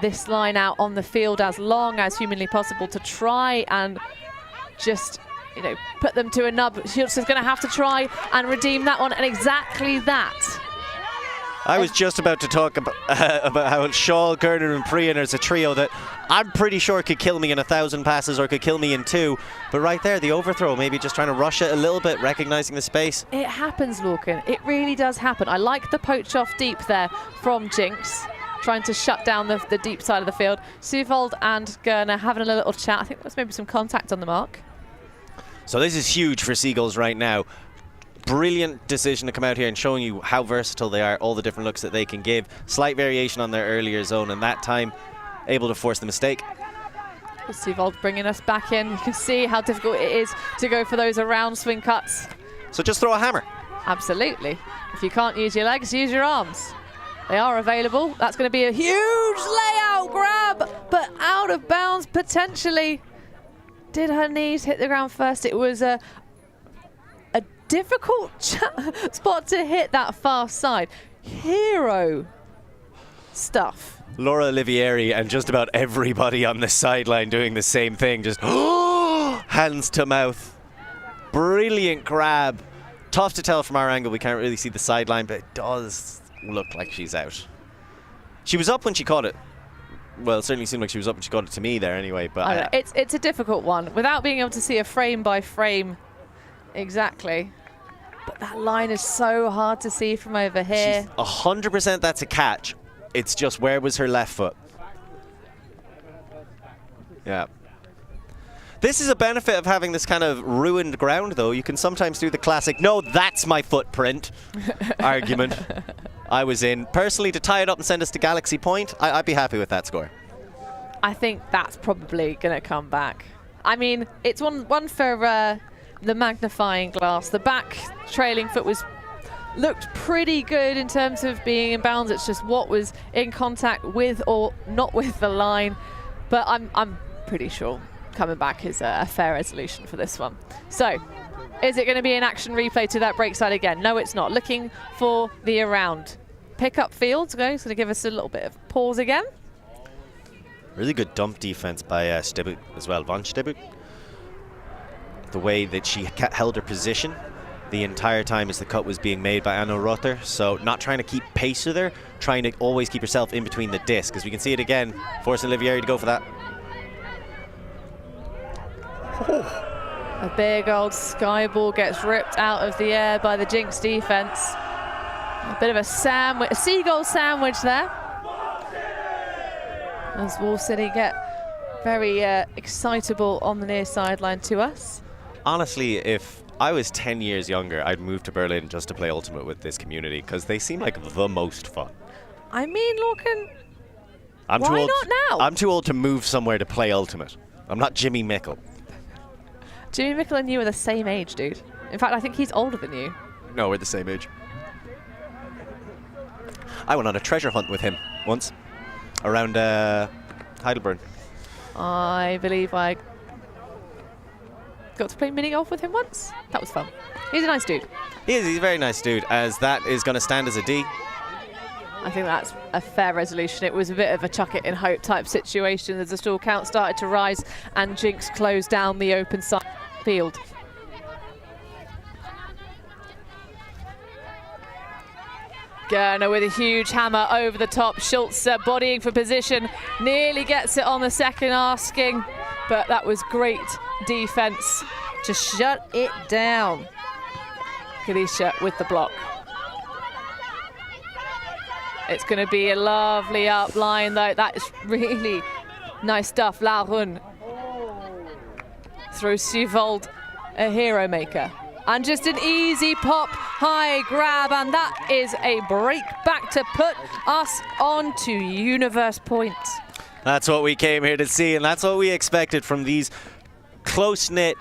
this line out on the field as long as humanly possible to try and just, put them to a nub. Schultz is going to have to try and redeem that one, and exactly that. I was just about to talk about how Caorle, Gerner and Priyan is a trio that I'm pretty sure could kill me in 1,000 passes or could kill me in 2. But right there, the overthrow, maybe just trying to rush it a little bit, recognizing the space. It happens, Lorcan. It really does happen. I like the poach off deep there from jinX, trying to shut down the deep side of the field. Seagulls and Gerner having a little chat. I think there's maybe some contact on the mark. So this is huge for Seagulls right now. Brilliant decision to come out here and showing you how versatile they are, all the different looks that they can give. Slight variation on their earlier zone, and that time able to force the mistake. Seagulls bringing us back in. You can see how difficult it is to go for those around swing cuts. So just throw a hammer. Absolutely. If you can't use your legs, use your arms. They are available. That's going to be a huge layout grab, but out of bounds potentially. Did her knees hit the ground first? It was a difficult spot to hit that far side. Hero stuff. Laura Olivieri and just about everybody on the sideline doing the same thing, just hands to mouth. Brilliant grab. Tough to tell from our angle, we can't really see the sideline, but it does look like she's out. She was up when she caught it. Well, it certainly seemed like she was up when she got it to me there anyway. But it's a difficult one without being able to see a frame by frame exactly. But that line is so hard to see from over here. 100% that's a catch. It's just where was her left foot? Yeah. This is a benefit of having this kind of ruined ground, though. You can sometimes do the classic, no, that's my footprint argument. I was in. Personally, to tie it up and send us to Galaxy Point, I'd be happy with that score. I think that's probably going to come back. I mean, it's one for the magnifying glass. The back trailing foot looked pretty good in terms of being in bounds. It's just what was in contact with or not with the line. But I'm pretty sure coming back is a fair resolution for this one. So, is it going to be an action replay to that break side again? No, it's not. Looking for the around. Pick up fields. Going to give us a little bit of pause again. Really good dump defense by Stibuk as well. Von Stibuk. The way that she held her position the entire time as the cut was being made by Anno Rotter. So not trying to keep pace with her, trying to always keep herself in between the disc. As we can see it again, forcing Olivieri to go for that. A big old sky ball gets ripped out of the air by the jinX defense. A bit of a sandwich, a seagull sandwich there. As Wall City get very excitable on the near sideline to us. Honestly, if I was 10 years younger, I'd move to Berlin just to play Ultimate with this community because they seem like the most fun. I mean, Lorcan, why not now? I'm too old to move somewhere to play Ultimate. I'm not Jimmy Mickle. Jimmy Mickle and you are the same age, dude. In fact, I think he's older than you. No, we're the same age. I went on a treasure hunt with him once around Heidelberg. I believe I got to play mini golf with him once. That was fun. He's a nice dude. He's a very nice dude, as that is going to stand as a D. I think that's a fair resolution. It was a bit of a chuck it in hope type situation as the stall count started to rise and jinX closed down the open side field. Gerner with a huge hammer over the top. Schultz bodying for position. Nearly gets it on the second asking, but that was great defense to shut it down. Kalisha with the block. It's going to be a lovely up line, though. That is really nice stuff. Larun through Suvold, a hero maker. And just an easy pop, high grab, and that is a break back to put us on to Universe Point. That's what we came here to see, and that's what we expected from these close-knit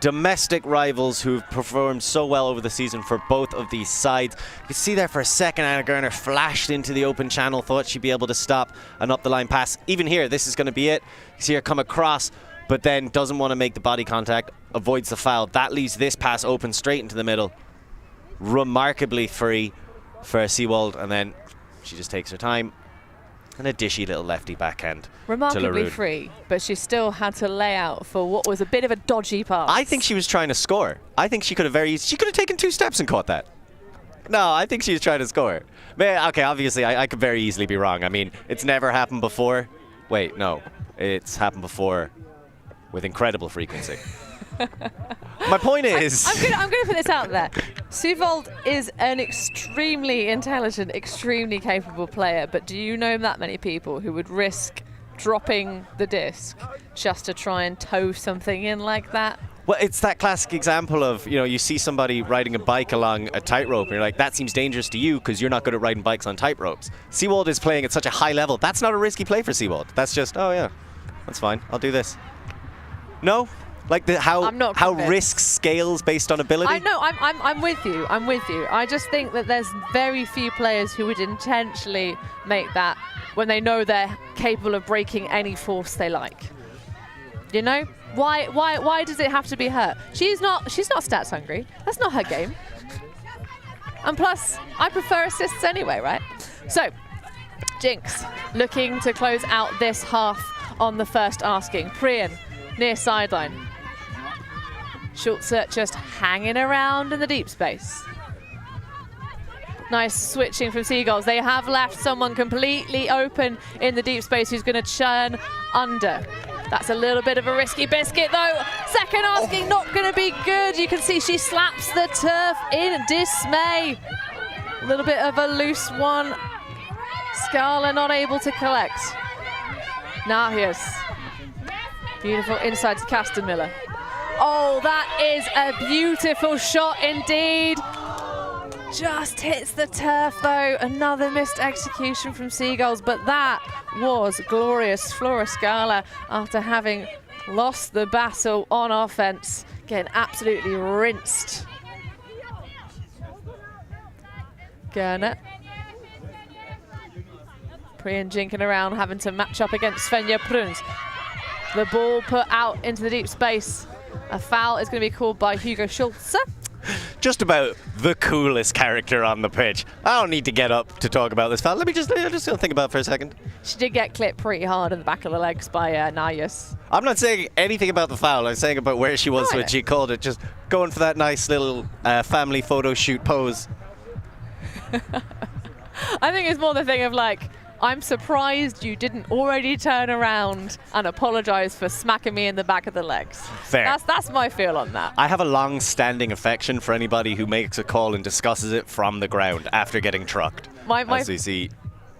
domestic rivals who've performed so well over the season for both of these sides. You can see there for a second, Anna Gerner flashed into the open channel, thought she'd be able to stop an up-the-line pass. Even here, this is going to be it. You see her come across, but then doesn't want to make the body contact, avoids the foul. That leaves this pass open straight into the middle. Remarkably free for Seawald, and then she just takes her time. And a dishy little lefty backhand. Remarkably free, but she still had to lay out for what was a bit of a dodgy pass. I think she was trying to score. I think she could have taken 2 steps and caught that. No, I think she was trying to score. But, okay, obviously, I could very easily be wrong. I mean, it's never happened before. Wait, no. It's happened before with incredible frequency. My point is... I'm going to put this out there. Seawald is an extremely intelligent, extremely capable player, but do you know that many people who would risk dropping the disc just to try and tow something in like that? Well, it's that classic example of, you know, you see somebody riding a bike along a tightrope and you're like, that seems dangerous to you because you're not good at riding bikes on tightropes. Seawald is playing at such a high level. That's not a risky play for Seawald. That's just, oh yeah, that's fine. I'll do this. No? Like how risk scales based on ability? I'm with you. I'm with you. I just think that there's very few players who would intentionally make that when they know they're capable of breaking any force they like. You know? Why does it have to be her? She's not stats hungry. That's not her game. And plus, I prefer assists anyway, right? So, jinX looking to close out this half on the first asking. Priyan near sideline. Schultze just hanging around in the deep space. Nice switching from Seagulls. They have left someone completely open in the deep space who's going to churn under. That's a little bit of a risky biscuit though. Second asking, not going to be good. You can see she slaps the turf in dismay. A little bit of a loose one. Caorle not able to collect. Nahius. Beautiful inside to Castanmiller. Oh, that is a beautiful shot indeed. Just hits the turf though. Another missed execution from Seagulls, but that was glorious. Flora Caorle, after having lost the battle on offense, getting absolutely rinsed. Gerner. Priyan jinking around, having to match up against Svenja Pruns. The ball put out into the deep space. A foul is going to be called by Hugo Schultze. Just about the coolest character on the pitch. I don't need to get up to talk about this foul. I'm just going to think about it for a second. She did get clipped pretty hard in the back of the legs by Nahius. I'm not saying anything about the foul. I'm saying about where she was when she called it. Just going for that nice little family photo shoot pose. I think it's more the thing of like, I'm surprised you didn't already turn around and apologize for smacking me in the back of the legs. Fair. That's my feel on that. I have a long-standing affection for anybody who makes a call and discusses it from the ground after getting trucked. As we see.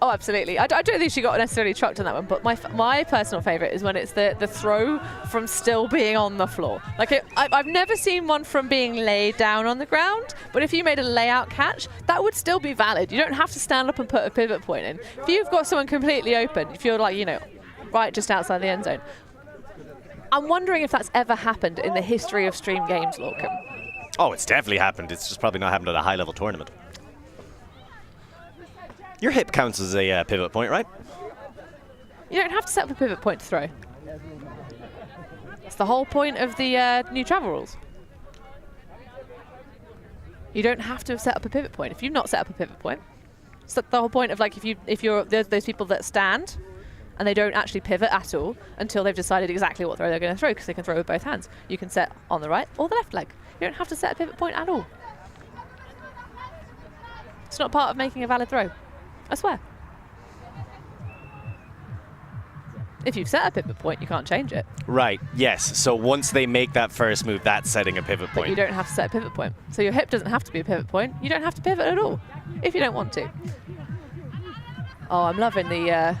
Oh, absolutely. I don't think she got necessarily trucked on that one, but my personal favourite is when it's the throw from still being on the floor. Like I've never seen one from being laid down on the ground, but if you made a layout catch, that would still be valid. You don't have to stand up and put a pivot point in. If you've got someone completely open, if you're like, you know, right just outside the end zone. I'm wondering if that's ever happened in the history of stream games, Lorcan. Oh, it's definitely happened. It's just probably not happened at a high-level tournament. Your hip counts as a pivot point, right? You don't have to set up a pivot point to throw. It's the whole point of the new travel rules. You don't have to have set up a pivot point. If you've not set up a pivot point, it's the whole point of like if you're those people that stand and they don't actually pivot at all until they've decided exactly what throw they're going to throw, because they can throw with both hands. You can set on the right or the left leg. You don't have to set a pivot point at all. It's not part of making a valid throw. I swear. If you've set a pivot point, you can't change it. Right, yes. So once they make that first move, that's setting a pivot point. But you don't have to set a pivot point. So your hip doesn't have to be a pivot point. You don't have to pivot at all, if you don't want to. Oh, I'm loving the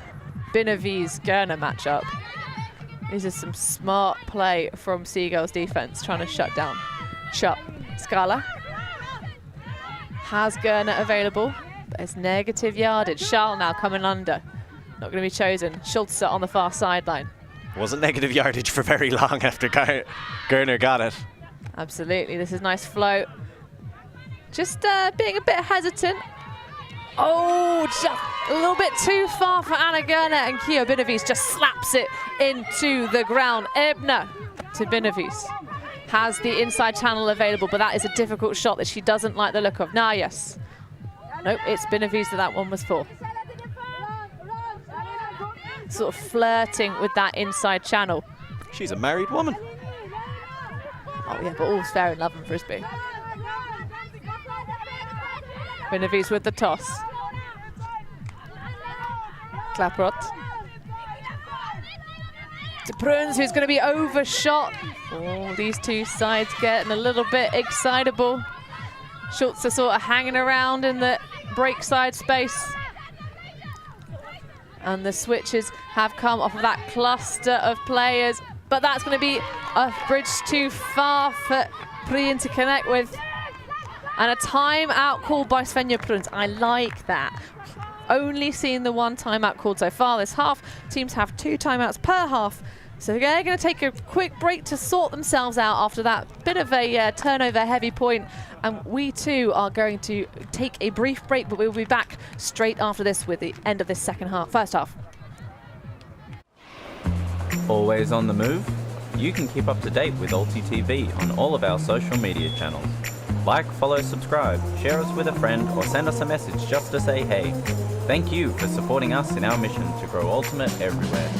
Binaviz-Gerner matchup. This is some smart play from Seagulls defense, trying to shut Caorle. Has Gerner available. But it's negative yardage. Caorle now coming under. Not going to be chosen. Schultze on the far sideline. Wasn't negative yardage for very long after Gerner got it. Absolutely. This is nice float. Just being a bit hesitant. Oh, just a little bit too far for Anna Gerner, and Kia Binovic just slaps it into the ground. Ebner to Binovic. Has the inside channel available, but that is a difficult shot that she doesn't like the look of. Yes. Nope, it's Binovic that one was for. Sort of flirting with that inside channel. She's a married woman. Oh yeah, but all's fair in love and frisbee. Binovic with the toss. Klaproth. To Pruns, who's going to be overshot. Oh, these two sides getting a little bit excitable. Schultz are sort of hanging around in the break side space. And the switches have come off of that cluster of players, but that's going to be a bridge too far for Prien to connect with. And a timeout called by Svenja Pruns. I like that. Only seen the one timeout called so far this half. Teams have 2 timeouts per half. So they're going to take a quick break to sort themselves out after that bit of a turnover heavy point. And we too are going to take a brief break, but we'll be back straight after this with the end of this first half. Always on the move? You can keep up to date with ULTI.TV on all of our social media channels. Like, follow, subscribe, share us with a friend, or send us a message just to say hey. Thank you for supporting us in our mission to grow Ultimate everywhere.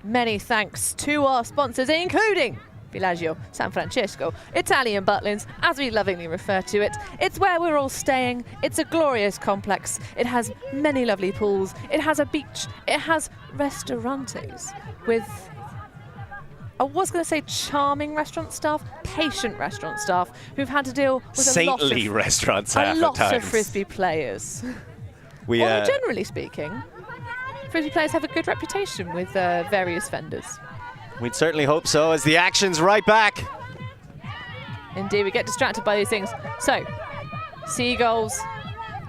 Many thanks to our sponsors, including Villaggio San Francesco, Italian Butlins, as we lovingly refer to it. It's where we're all staying. It's a glorious complex. It has many lovely pools. It has a beach. It has restaurantes with, I was going to say charming restaurant staff, patient restaurant staff who've had to deal with Saintly restaurants half a the lot times. of frisbee players. We, Although generally speaking, frisbee players have a good reputation with various vendors. We'd certainly hope so, as the action's right back. Indeed, we get distracted by these things. So, Seagulls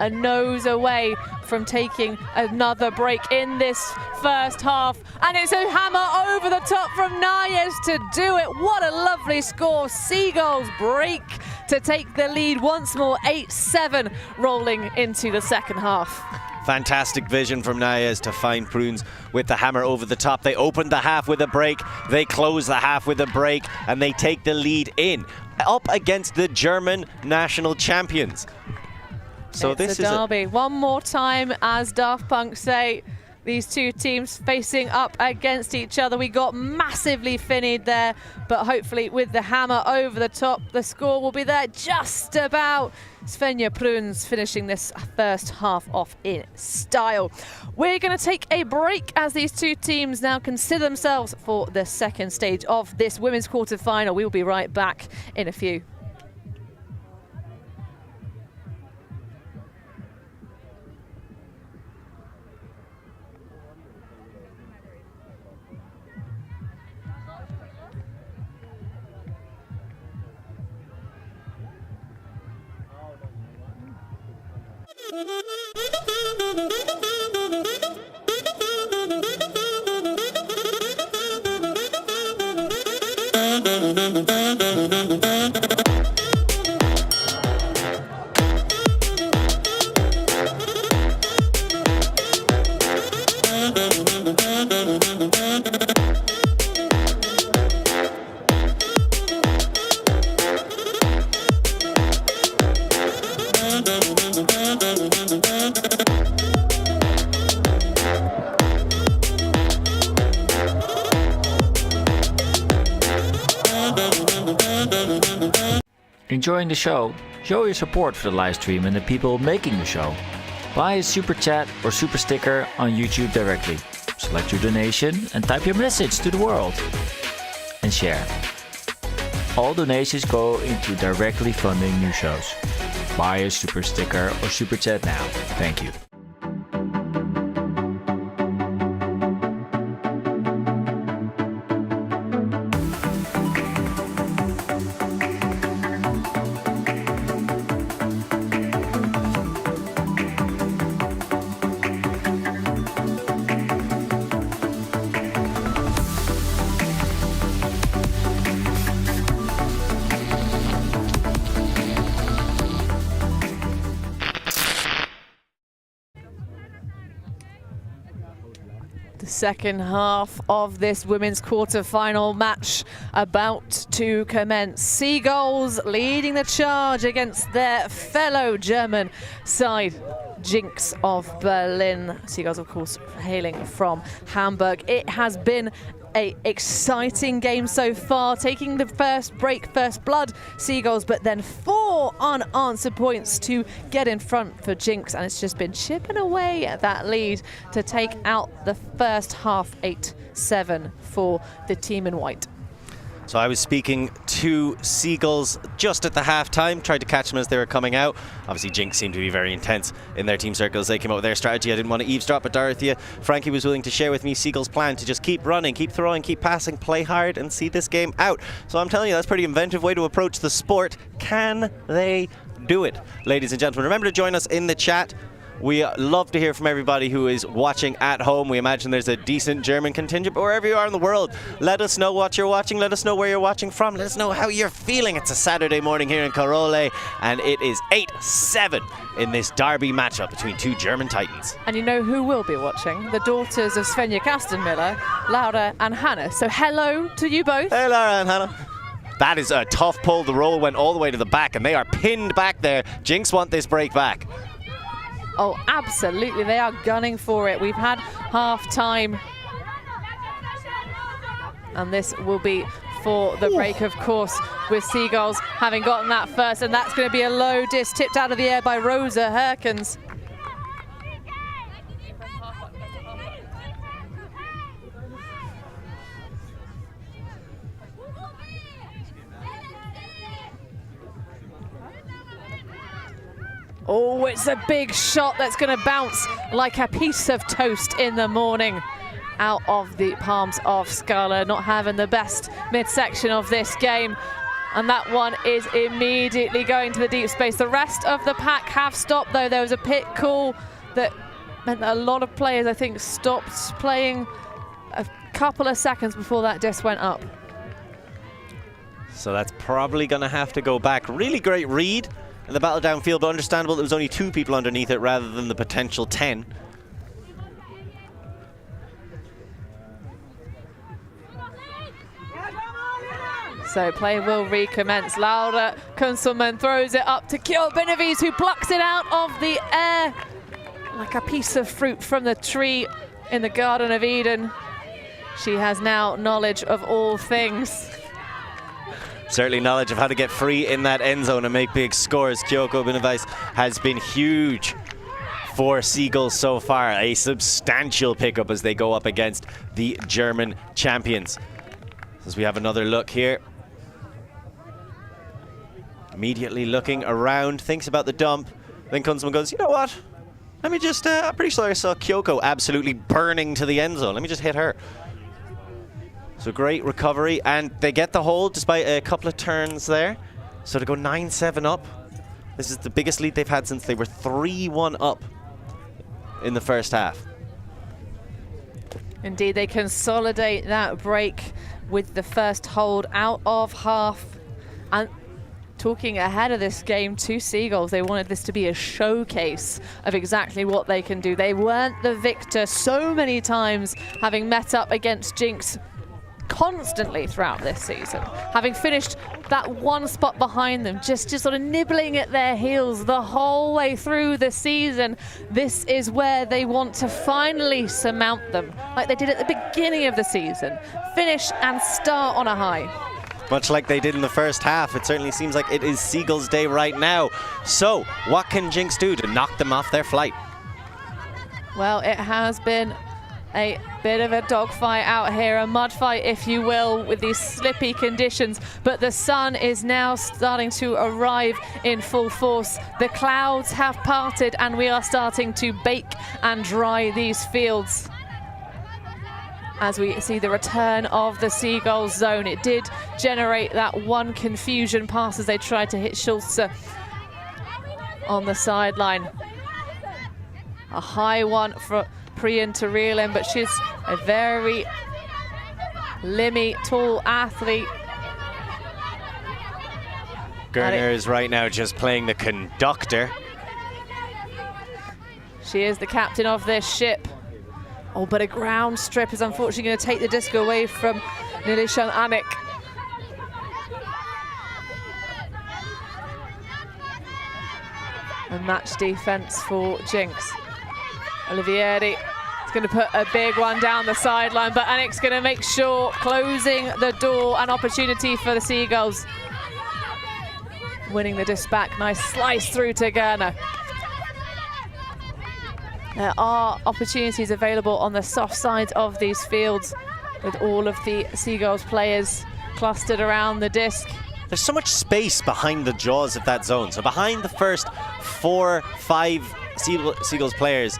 a nose away from taking another break in this first half. And it's a hammer over the top from Nayes to do it. What a lovely score. Seagulls break to take the lead once more, 8-7, rolling into the second half. Fantastic vision from Nayes to find Prunes with the hammer over the top. They opened the half with a break, they close the half with a break, and they take the lead in, up against the German national champions. So it's this a is derby. One more time, as Daft Punk say, these two teams facing up against each other. We got massively finnied there, but hopefully with the hammer over the top, the score will be there just about. Svenja Pruns finishing this first half off in style. We're going to take a break as these two teams now consider themselves for the second stage of this women's quarter-final. We'll be right back in a few. Enjoying the show? Show your support for the live stream and the people making the show. Buy a super chat or super sticker on YouTube directly. Select your donation and type your message to the world. And share. All donations go into directly funding new shows. Buy a super sticker or super chat now. Thank you. Second half of this women's quarter-final match about to commence. Seagulls leading the charge against their fellow German side, jinX of Berlin. Seagulls, of course, hailing from Hamburg. It has been an exciting game so far, taking the first break, first blood, Seagulls, but then 4 unanswered points to get in front for jinX, and it's just been chipping away at that lead to take out the first half 8-7 for the team in white. So I was speaking to Seagulls just at the half-time, tried to catch them as they were coming out. Obviously, jinX seemed to be very intense in their team circles. They came up with their strategy. I didn't want to eavesdrop, but Dorothea, Frankie was willing to share with me Seagulls' plan to just keep running, keep throwing, keep passing, play hard, and see this game out. So I'm telling you, that's a pretty inventive way to approach the sport. Can they do it? Ladies and gentlemen, remember to join us in the chat. We love to hear from everybody who is watching at home. We imagine there's a decent German contingent, but wherever you are in the world, let us know what you're watching. Let us know where you're watching from. Let us know how you're feeling. It's a Saturday morning here in Caorle, and it is 8-7 in this derby matchup between two German titans. And you know who will be watching? The daughters of Svenja Kastenmiller, Laura and Hannah. So hello to you both. Hey, Laura and Hannah. That is a tough pull. The roll went all the way to the back, and they are pinned back there. jinX want this break back. Oh, absolutely. They are gunning for it. We've had half-time. And this will be for the break, of course, with Seagulls having gotten that first. And that's going to be a low disc tipped out of the air by Rosa Herkens. Oh, it's a big shot that's going to bounce like a piece of toast in the morning out of the palms of Caorle, not having the best midsection of this game. And that one is immediately going to the deep space. The rest of the pack have stopped, though. There was a pit call that meant that a lot of players, I think, stopped playing a couple of seconds before that disc went up. So that's probably going to have to go back. Really great read in the battle downfield, but understandable there was only 2 people underneath it rather than the potential 10. So play will recommence. Laura Kunselman throws it up to Caorle Benavides, who plucks it out of the air like a piece of fruit from the tree in the Garden of Eden. She has now knowledge of all things. Certainly knowledge of how to get free in that end zone and make big scores. Caorle Benavides has been huge for Seagulls so far. A substantial pickup as they go up against the German champions. As we have another look here. Immediately looking around, thinks about the dump. Then Kunzelman goes, you know what? Let me just, I'm pretty sure I saw Kyoko absolutely burning to the end zone. Let me just hit her. So great recovery, and they get the hold despite a couple of turns there. So to go 9-7 up, this is the biggest lead they've had since they were 3-1 up in the first half. Indeed, they consolidate that break with the first hold out of half. And talking ahead of this game to Seagulls, they wanted this to be a showcase of exactly what they can do. They weren't the victor so many times, having met up against jinX constantly throughout this season, having finished that one spot behind them, just sort of nibbling at their heels the whole way through the season. This is where they want to finally surmount them, like they did at the beginning of the season. Finish and start on a high. much like they did in the first half. It certainly seems like it is Seagulls' day right now. So, what can jinX do to knock them off their flight? Well, it has been a bit of a dogfight out here, a mud fight, if you will, with these slippy conditions. But the sun is now starting to arrive in full force. The clouds have parted and we are starting to bake and dry these fields. As we see the return of the Seagulls zone, it did generate that one confusion pass as they tried to hit Schulze on the sideline. A high one for Priyan to reel in, but she's a very limmy, tall athlete. Gerner is right now just playing the conductor. She is the captain of this ship. Oh, but a ground strip is unfortunately going to take the disc away from Nilishan Anik. A match defense for jinX. Olivieri is going to put a big one down the sideline, but Anik's going to make sure, closing the door, an opportunity for the Seagulls. Winning the disc back, nice slice through to Gerner. There are opportunities available on the soft sides of these fields with all of the Seagulls players clustered around the disc. There's so much space behind the jaws of that zone. So behind the first 4-5 Seagulls players,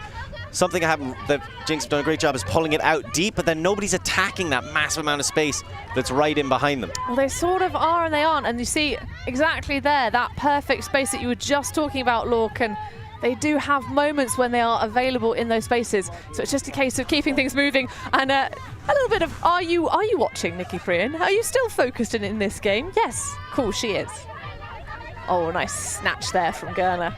something that jinX have done a great job is pulling it out deep, but then nobody's attacking that massive amount of space that's right in behind them. Well, they sort of are and they aren't. And you see exactly there, that perfect space that you were just talking about, Lorcan. They do have moments when they are available in those spaces. So it's just a case of keeping things moving. And a little bit of, are you watching, Nikki Priyan? Are you still focused in this game? Yes, cool, she is. Oh, nice snatch there from Gerner.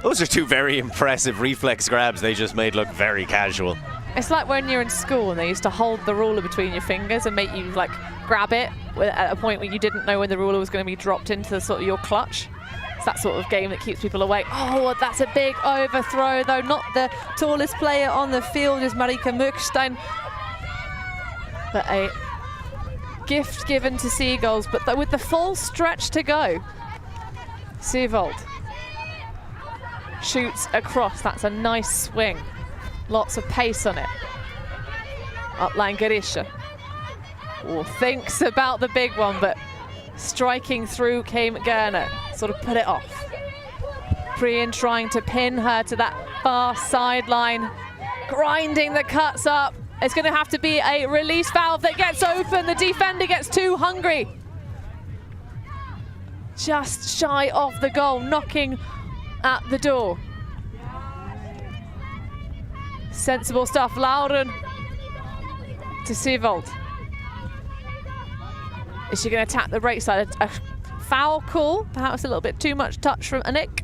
Those are two very impressive reflex grabs they just made look very casual. It's like when you're in school and they used to hold the ruler between your fingers and make you like grab it at a point where you didn't know when the ruler was going to be dropped into the sort of your clutch. It's that sort of game that keeps people awake. Oh, that's a big overthrow though. Not the tallest player on the field is Marika Mückstein. But a gift given to Seagulls, but with the full stretch to go. Seevold shoots across. That's a nice swing. Lots of pace on it. Upline Garisha. Oh, thinks about the big one, but striking through came Gerner. Sort of put it off. Priyan trying to pin her to that far sideline. Grinding the cuts up. It's going to have to be a release valve that gets open. The defender gets too hungry. Just shy of the goal, knocking at the door. Sensible stuff, Lauren to Seevold. Is she going to tap the break side? A foul call, perhaps a little bit too much touch from Anik.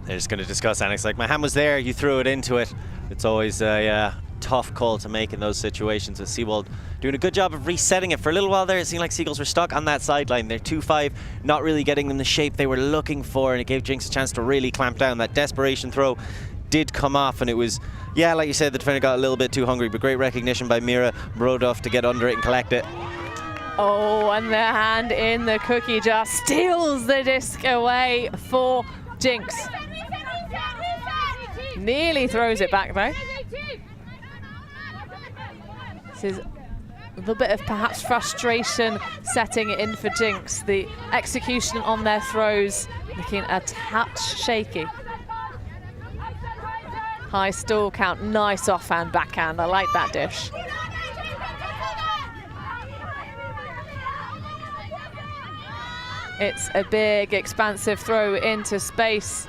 They're just going to discuss Anik's like, my hand was there, you threw it into it. It's always a tough call to make in those situations with Seawold doing a good job of resetting it. For a little while there, it seemed like Seagulls were stuck on that sideline. They're 2-5, not really getting them the shape they were looking for, and it gave jinX a chance to really clamp down. That desperation throw did come off, and it was, yeah, like you said, the defender got a little bit too hungry, but great recognition by Mira Brodov to get under it and collect it. Oh, and the hand in the cookie jar steals the disc away for jinX. Nearly throws it back though. This is a little bit of perhaps frustration setting in for jinX. The execution on their throws looking a touch shaky. High stall count, nice offhand backhand. I like that dish. It's a big, expansive throw into space.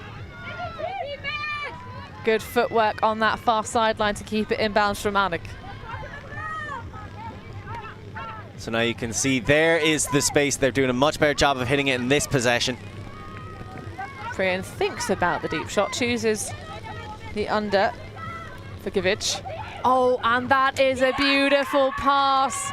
Good footwork on that far sideline to keep it inbounds from Anik. So now you can see there is the space. They're doing a much better job of hitting it in this possession. Priyan thinks about the deep shot, chooses the under for Givic. Oh, and that is a beautiful pass.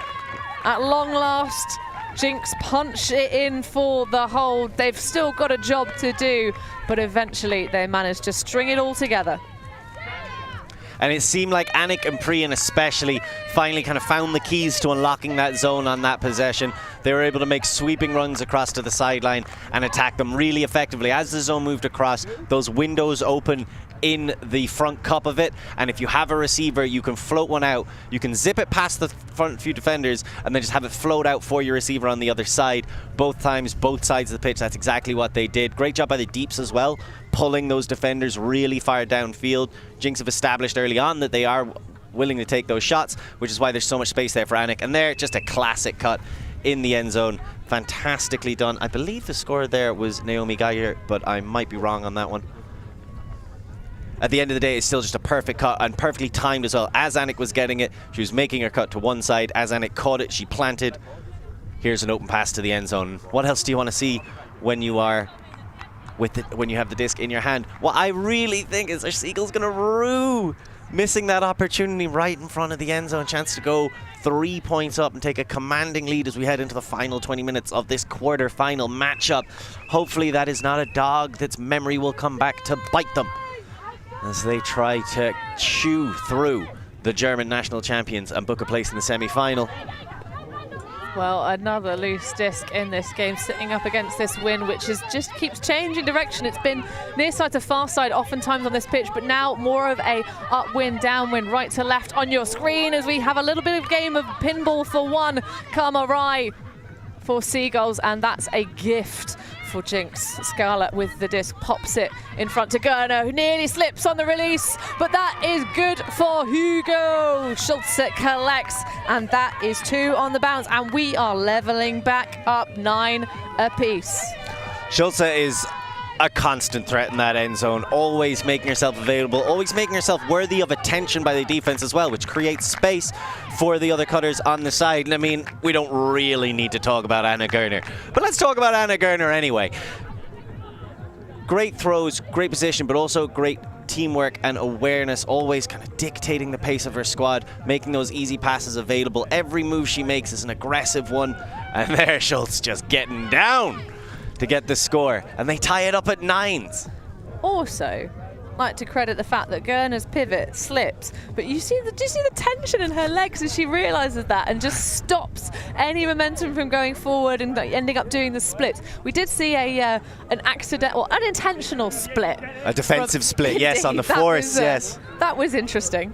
At long last, jinX punch it in for the hold. They've still got a job to do, but eventually they managed to string it all together. And it seemed like Anik and Priyan especially finally kind of found the keys to unlocking that zone on that possession. They were able to make sweeping runs across to the sideline and attack them really effectively. As the zone moved across, those windows open in the front cup of it, and if you have a receiver, you can float one out, you can zip it past the front few defenders and then just have it float out for your receiver on the other side. Both times, both sides of the pitch, that's exactly what they did. Great job by the deeps as well, pulling those defenders really far downfield. Jinx have established early on that they are willing to take those shots, which is why there's so much space there for Anik, and there, just a classic cut in the end zone. Fantastically done. I believe the scorer there was Naomi Geiger, but I might be wrong on that one. At the end of the day, it's still just a perfect cut and perfectly timed as well. As Anik was getting it, she was making her cut to one side. As Anik caught it, she planted. Here's an open pass to the end zone. What else do you want to see when you are when you have the disc in your hand? What I really think is our Seagulls going to rue missing that opportunity right in front of the end zone. Chance to go 3 points up and take a commanding lead as we head into the final 20 minutes of this quarter-final matchup. Hopefully that is not a dog that's memory will come back to bite them as they try to chew through the German national champions and book a place in the semi-final. Well, another loose disc in this game, sitting up against this wind, which is just keeps changing direction. It's been near side to far side oftentimes on this pitch, but now more of a upwind, downwind, right to left on your screen as we have a little bit of game of pinball for one. Caorle for Seagulls, and that's a gift for Jinx. Scarlett with the disc pops it in front to Gerner, who nearly slips on the release, but that is good for Hugo. Schultze collects, and that is 2 on the bounce, and we are leveling back up 9 apiece. Schultze is a constant threat in that end zone, always making herself available, always making herself worthy of attention by the defense as well, which creates space for the other cutters on the side. And I mean, we don't really need to talk about Anna Gerner, but let's talk about Anna Gerner anyway. Great throws, great position, but also great teamwork and awareness, always kind of dictating the pace of her squad, making those easy passes available. Every move she makes is an aggressive one, and there Schultz just getting down to get the score, and they tie it up at 9s. Also, like to credit the fact that Gerner's pivot slips, but do you see the tension in her legs as she realizes that and just stops any momentum from going forward and ending up doing the split. We did see an unintentional split. A defensive split, yes, on the force, yes. That was interesting.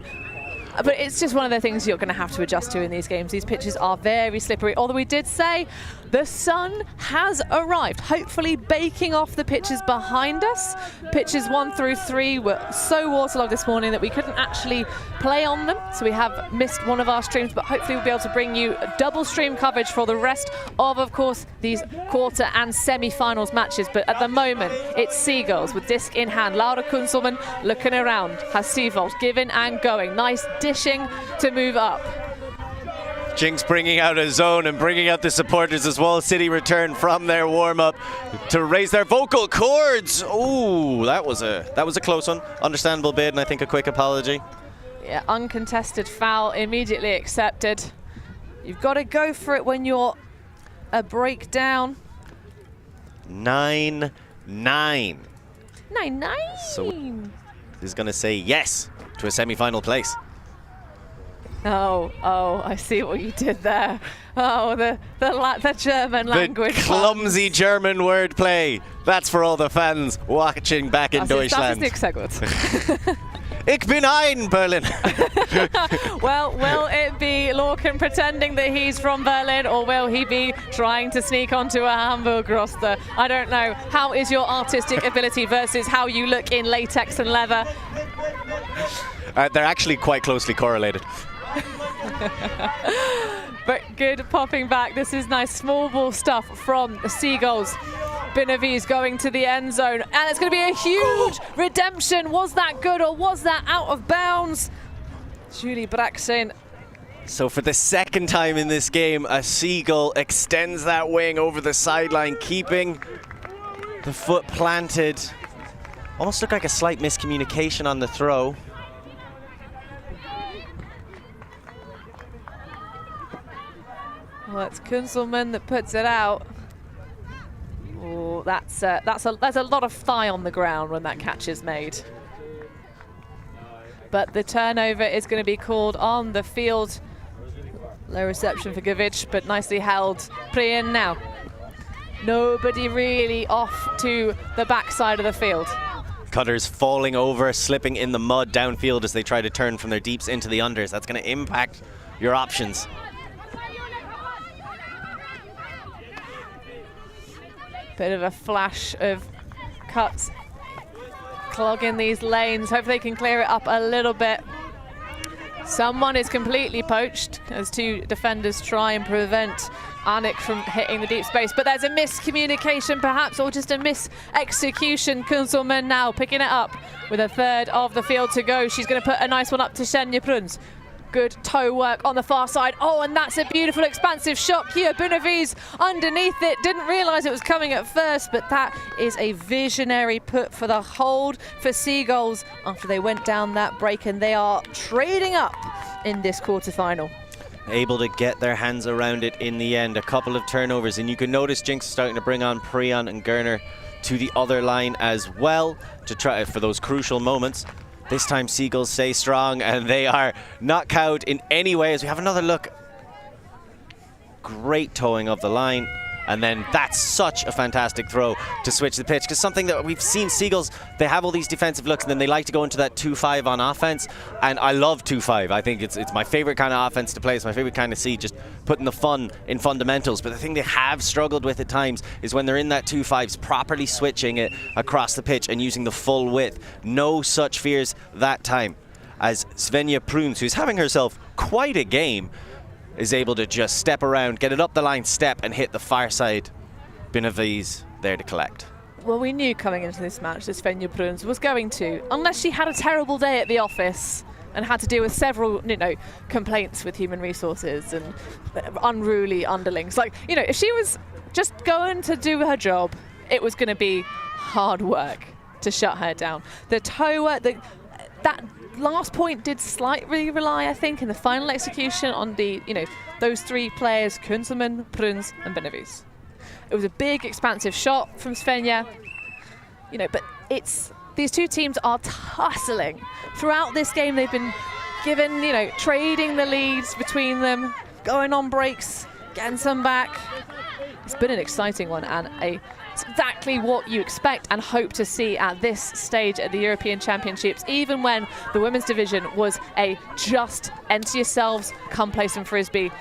But it's just one of the things you're going to have to adjust to in these games. These pitches are very slippery, although we did say the sun has arrived, hopefully baking off the pitches behind us. Pitches 1 through 3 were so waterlogged this morning that we couldn't actually play on them, so we have missed one of our streams, but hopefully we'll be able to bring you double stream coverage for the rest of course, these quarter and semi-finals matches. But at the moment, it's Seagulls with disc in hand. Laura Kunzelman looking around, has Seavold giving and going. Nice dishing to move up. Jinx bringing out a zone and bringing out the supporters as well. City return from their warm-up to raise their vocal cords. Ooh, that was a close one. Understandable bid, and I think a quick apology. Yeah, uncontested foul immediately accepted. You've got to go for it when you're a breakdown. 9-9. 9-9. So he's going to say yes to a semi-final place. Oh, I see what you did there. Oh, the German language. The clumsy German wordplay. That's for all the fans watching back in Deutschland. Das ist nicht sehr gut. Ich bin ein Berlin. Well, will it be Lorcan pretending that he's from Berlin, or will he be trying to sneak onto a Hamburg roster? I don't know. How is your artistic ability versus how you look in latex and leather? They're actually quite closely correlated. But good popping back. This is nice small ball stuff from the Seagulls. Benavides going to the end zone, and it's going to be a huge redemption. Was that good, or was that out of bounds? Julie Braxen. So for the second time in this game, a Seagull extends that wing over the sideline, keeping the foot planted. Almost looked like a slight miscommunication on the throw. Well, it's Kunzelman that puts it out. Oh, there's a lot of thigh on the ground when that catch is made. but the turnover is going to be called on the field. Low reception for Gavic, but nicely held. Priyan now. Nobody really off to the backside of the field. Cutters falling over, slipping in the mud downfield as they try to turn from their deeps into the unders. That's going to impact your options. Bit of a flash of cuts clogging these lanes. Hopefully they can clear it up a little bit. Someone is completely poached as two defenders try and prevent Anik from hitting the deep space, but there's a miscommunication perhaps, or just a mis-execution. Kunzelman now picking it up with a third of the field to go. She's going to put a nice one up to Shenja Pruns. Good toe work on the far side. Oh, and that's a beautiful expansive shot. Kia Bunaviz underneath it. Didn't realise it was coming at first, but that is a visionary put for the hold for Seagulls after they went down that break, and they are trading up in this quarterfinal. Able to get their hands around it in the end. A couple of turnovers, and you can notice jinX starting to bring on Priyan and Gerner to the other line as well to try for those crucial moments. This time Seagulls stay strong, and they are not cowed in any way as we have another look. Great towing of the line, and then that's such a fantastic throw to switch the pitch, because something that we've seen Seagulls, they have all these defensive looks and then they like to go into that 2-5 on offense, and I love 2-5. I think it's my favorite kind of offense to play. It's my favorite kind of see, just putting the fun in fundamentals. But the thing they have struggled with at times is when they're in that 2-5s, properly switching it across the pitch and using the full width. No such fears that time, as Svenja Pruns, who's having herself quite a game, is able to just step around, get it up the line, step, and hit the far side. Bunaviz there to collect. Well, we knew coming into this match that Svenja Pruns was going to, unless she had a terrible day at the office and had to deal with several, complaints with human resources and unruly underlings. Like, if she was just going to do her job, it was going to be hard work to shut her down. The toe work, that last point did slightly rely, I think, in the final execution on the, those three players, Kunzelman, Pruns and Bunaviz. It was a big, expansive shot from Svenja, but these two teams are tussling. Throughout this game, they've been given, trading the leads between them, going on breaks, getting some back. It's been an exciting one, and it's exactly what you expect and hope to see at this stage at the European Championships, even when the women's division was a just enter yourselves, come play some frisbee.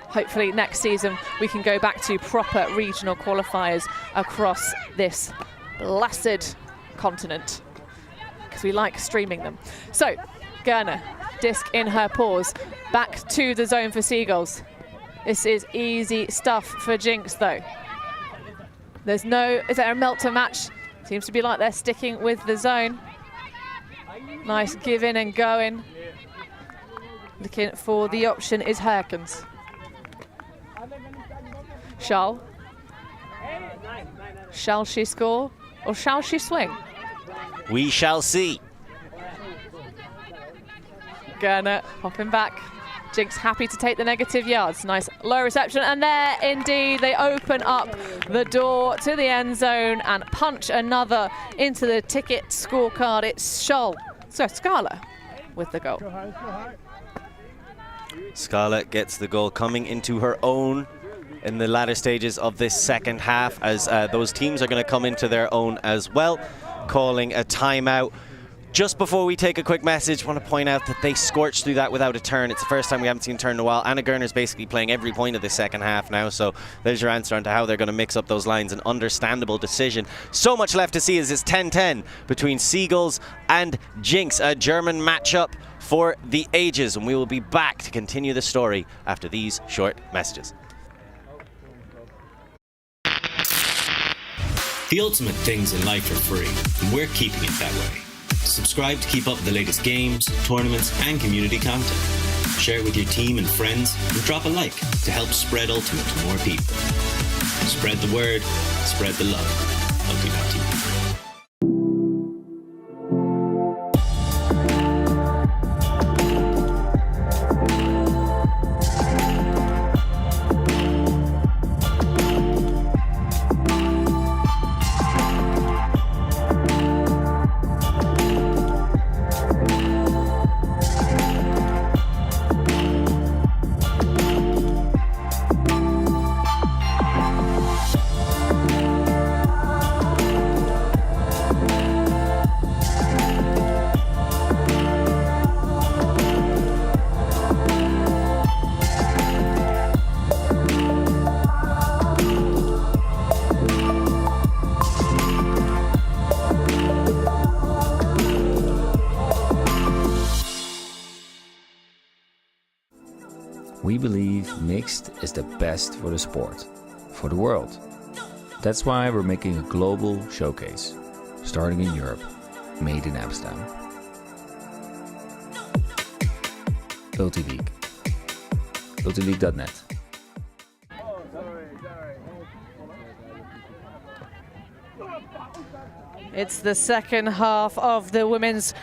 Hopefully next season we can go back to proper regional qualifiers across this blessed continent, because we like streaming them. So, Gerner, disc in her paws, back to the zone for Seagulls. This is easy stuff for jinX though. Is there a melt to match? Seems to be like they're sticking with the zone. Nice giving and going. Looking for the option is Herkens. Shall she score or shall she swing? We shall see. Gerner hopping back. jinX happy to take the negative yards. Nice low reception, and there indeed they open up the door to the end zone and punch another into the ticket scorecard. It's Scala with the goal. Scala gets the goal, coming into her own in the latter stages of this second half, as those teams are going to come into their own as well, calling a timeout. Just before we take a quick message, I want to point out that they scorched through that without a turn. It's the first time we haven't seen a turn in a while. Anna Gerner's basically playing every point of the second half now, so there's your answer on to how they're going to mix up those lines. An understandable decision. So much left to see as it's 10-10 between Seagulls and jinX, a German matchup for the ages, and we will be back to continue the story after these short messages. The ultimate things in life are free, and we're keeping it that way. Subscribe to keep up with the latest games, tournaments, and community content. Share it with your team and friends, and drop a like to help spread Ultimate to more people. Spread the word, spread the love. ULTI.TV. We believe mixed is the best for the sport, for the world. That's why we're making a global showcase, starting in Europe, made in Amsterdam. ULTI.TV. ULTILeague.net. It's the second half of the women's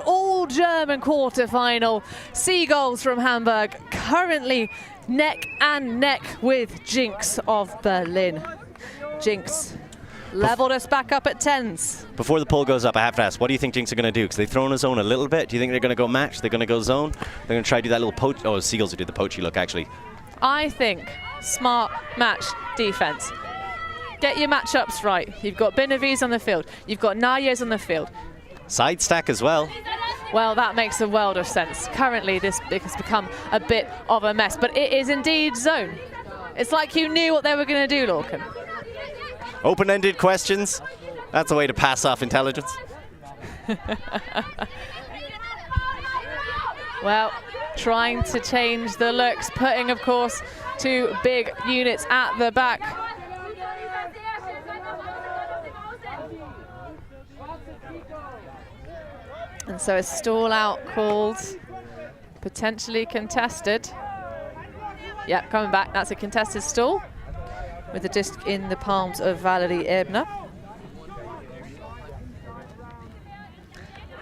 all-German quarter-final. Seagulls from Hamburg currently neck and neck with jinX of Berlin. jinX leveled us back up at 10s. Before the poll goes up, I have to ask, what do you think jinX are going to do? Because they've thrown a zone a little bit. Do you think they're going to go match? They're going to go zone? They're going to try to do that little poach. Oh, Seagulls who did the poachy look, actually. I think smart match defense. Get your matchups right. You've got Benavides on the field. You've got Nayes on the field. Side stack as well. Well, that makes a world of sense. Currently, this has become a bit of a mess, but it is indeed zone. It's like you knew what they were going to do, Lorcan. Open-ended questions. That's a way to pass off intelligence. Well, trying to change the looks, putting, of course, two big units at the back. And so a stall out called, potentially contested. Yeah, coming back, that's a contested stall with the disc in the palms of Valerie Ebner.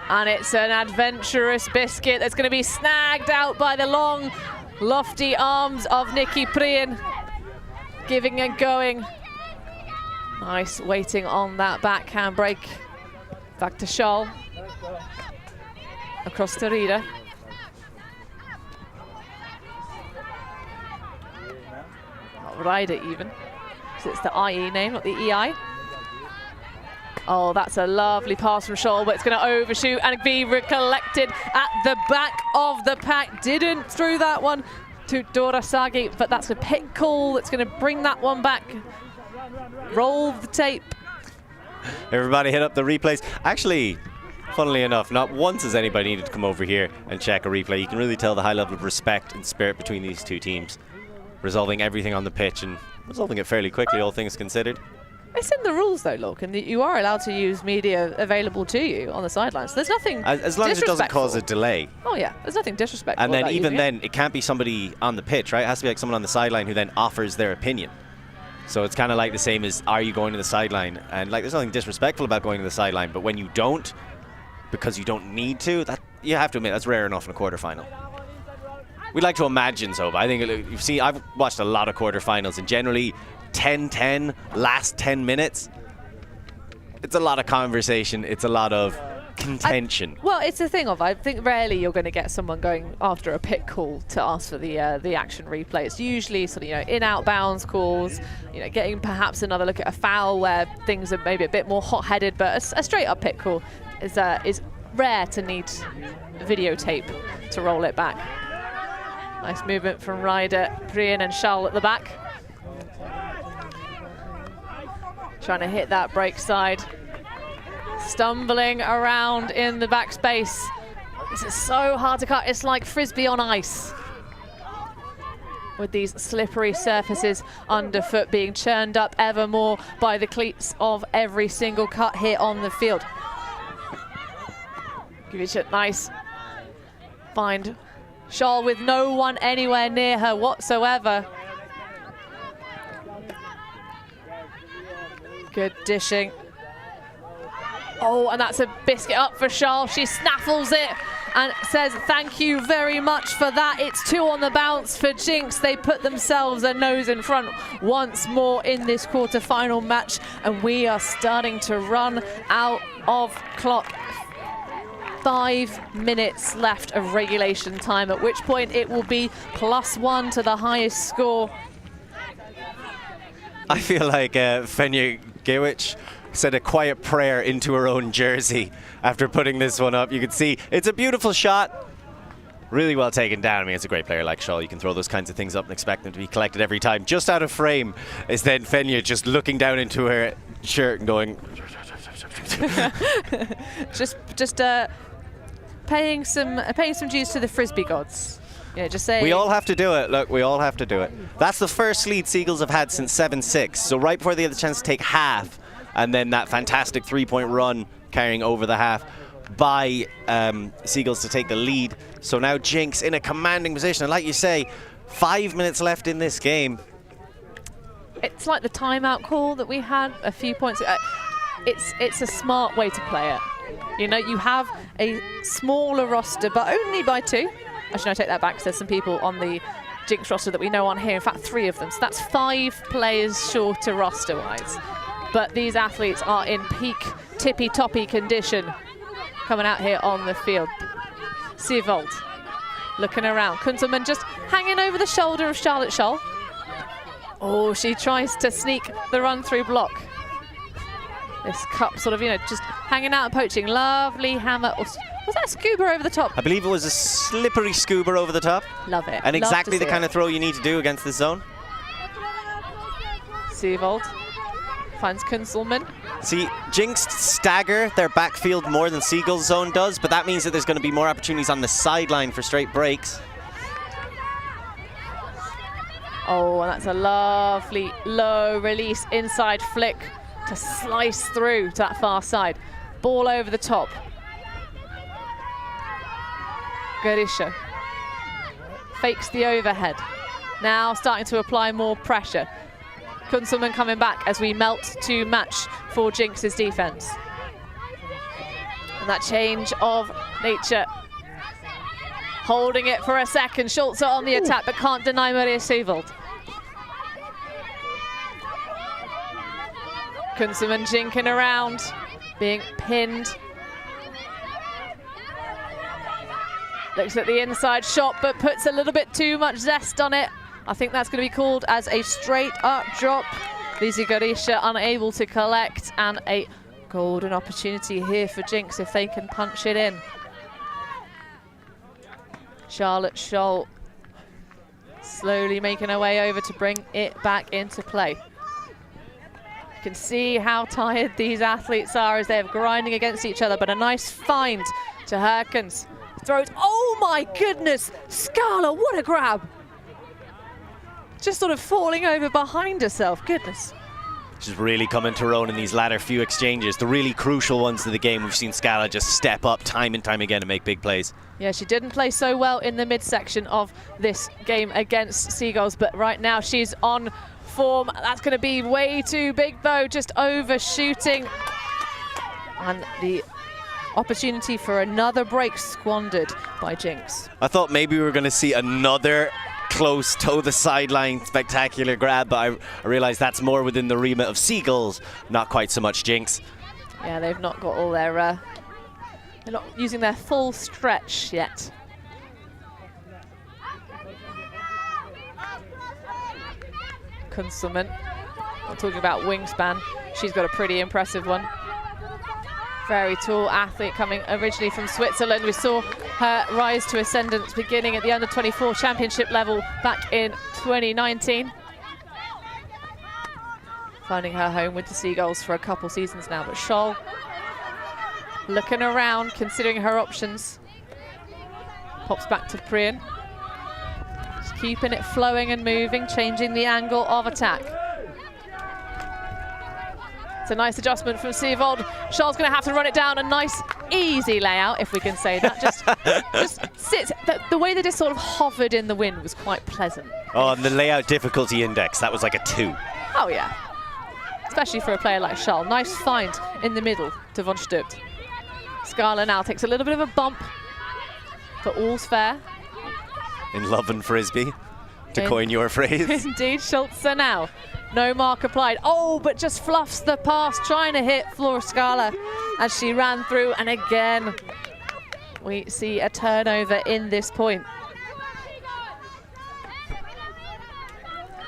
And it's an adventurous biscuit that's going to be snagged out by the long, lofty arms of Nikki Prien. Giving and going. Nice waiting on that backhand break. Back to Caorle. Across to Rida. Not Ryder even. So it's the IE name, not the EI. Oh, that's a lovely pass from Caorle, but it's going to overshoot and be recollected at the back of the pack. Didn't through that one to Dorasagi, but that's a pit call that's going to bring that one back. Roll the tape. Everybody hit up the replays. Actually, funnily enough, not once has anybody needed to come over here and check a replay. You can really tell the high level of respect and spirit between these two teams, resolving everything on the pitch and resolving it fairly quickly, all things considered. It's in the rules though, Lorcan, that you are allowed to use media available to you on the sidelines. So there's nothing as long as it doesn't cause a delay. Oh yeah, there's nothing disrespectful. And then about even using then, it can't be somebody on the pitch, right? It has to be like someone on the sideline who then offers their opinion. So it's kind of like the same as, are you going to the sideline? And like, there's nothing disrespectful about going to the sideline, but when you don't, because you don't need to, that you have to admit that's rare enough in a quarterfinal. We'd like to imagine so, but I think you've seen, I've watched a lot of quarterfinals, and generally 10-10, last 10 minutes, it's a lot of conversation, it's a lot of contention. Well, it's the thing of, I think rarely you're going to get someone going after a pit call to ask for the action replay. It's usually sort of, in-out bounds calls, getting perhaps another look at a foul where things are maybe a bit more hot-headed, but a straight-up pit call is rare to need videotape to roll it back. Nice movement from Ryder, Prien and Caorle at the back. Trying to hit that break side. Stumbling around in the backspace. This is so hard to cut. It's like frisbee on ice. With these slippery surfaces underfoot being churned up ever more by the cleats of every single cut here on the field. Givic, nice. Find Caorle with no one anywhere near her whatsoever. Good dishing. Oh, and that's a biscuit up for Caorle. She snaffles it and says thank you very much for that. It's 2 on the bounce for jinX. They put themselves a nose in front once more in this quarter-final match, and we are starting to run out of clock. 5 minutes left of regulation time, at which point it will be +1 to the highest score. I feel like Fenja Giewicz said a quiet prayer into her own jersey after putting this one up. You can see it's a beautiful shot. Really well taken down. I mean, it's a great player like Caorle. You can throw those kinds of things up and expect them to be collected every time. Just out of frame is then Fenja just looking down into her shirt and going... just paying some dues to the frisbee gods. Yeah, just say. We all have to do it. Look, we all have to do it. That's the first lead Seagulls have had since 7-6. So right before they had the chance to take half, and then that fantastic 3-point run carrying over the half by Seagulls to take the lead. So now jinX in a commanding position. And like you say, 5 minutes left in this game. It's like the timeout call that we had a few points ago. It's a smart way to play it. You know, you have a smaller roster, but only by 2. Actually, no, I take that back because there's some people on the jinX roster that we know on here. In fact, 3 of them. So that's 5 players shorter roster-wise. But these athletes are in peak tippy-toppy condition coming out here on the field. Seagulls looking around. Kunzelman just hanging over the shoulder of Charlotte Scholl. Oh, she tries to sneak the run-through block. This cup sort of, you know, just hanging out and poaching. Lovely hammer. Was that a scuba over the top? I believe it was a slippery scuba over the top. Love it. And exactly the kind of throw you need to do against this zone. Seavold finds Kunzelman. See, jinX stagger their backfield more than Seagulls zone does, but that means that there's going to be more opportunities on the sideline for straight breaks. Oh, and that's a lovely low release inside flick to slice through to that far side. Ball over the top. Garisha fakes the overhead. Now starting to apply more pressure. Kunzelman coming back as we melt to match for jinX's defense. And that change of nature. Holding it for a second. Schultz on the attack, but can't deny Maria Seavold. Kunzelman jinking around, being pinned. Looks at the inside shot, but puts a little bit too much zest on it. I think that's going to be called as a straight up drop. Lizzie Garisha unable to collect, and a golden opportunity here for jinX if they can punch it in. Charlotte Scholl slowly making her way over to bring it back into play. You can see how tired these athletes are as they're grinding against each other, but a nice find to Herkens. Throws, oh my goodness, Scala, what a grab. Just sort of falling over behind herself, goodness. She's really coming to her own in these latter few exchanges, the really crucial ones of the game. We've seen Scala just step up time and time again and make big plays. Yeah, she didn't play so well in the midsection of this game against Seagulls, but right now she's on form. That's going to be way too big though, just overshooting. And the opportunity for another break squandered by jinX. I thought maybe we were going to see another close toe the sideline spectacular grab, but I realized that's more within the remit of Seagulls, not quite so much jinX. Yeah, they've not got all their they're not using their full stretch yet. Kunzelman, I'm talking about wingspan, she's got a pretty impressive one. Very tall athlete coming originally from Switzerland. We saw her rise to ascendance beginning at the under-24 championship level back in 2019. Finding her home with the Seagulls for a couple seasons now, but Scholl looking around, considering her options. Pops back to Prien. Just keeping it flowing and moving, changing the angle of attack. It's a nice adjustment from Seavold. Scholl's going to have to run it down. A nice, easy layout, if we can say that. Just sits. The way that it sort of hovered in the wind was quite pleasant. Oh, and the layout difficulty index, that was like a 2. Oh, yeah. Especially for a player like Scholl. Nice find in the middle to von Stupt. Scala now takes a little bit of a bump, but all's fair. In love and frisbee, to coin your phrase. Indeed, Schultz now. No mark applied. Oh, but just fluffs the pass, trying to hit Flora Scala as she ran through. And again, we see a turnover in this point.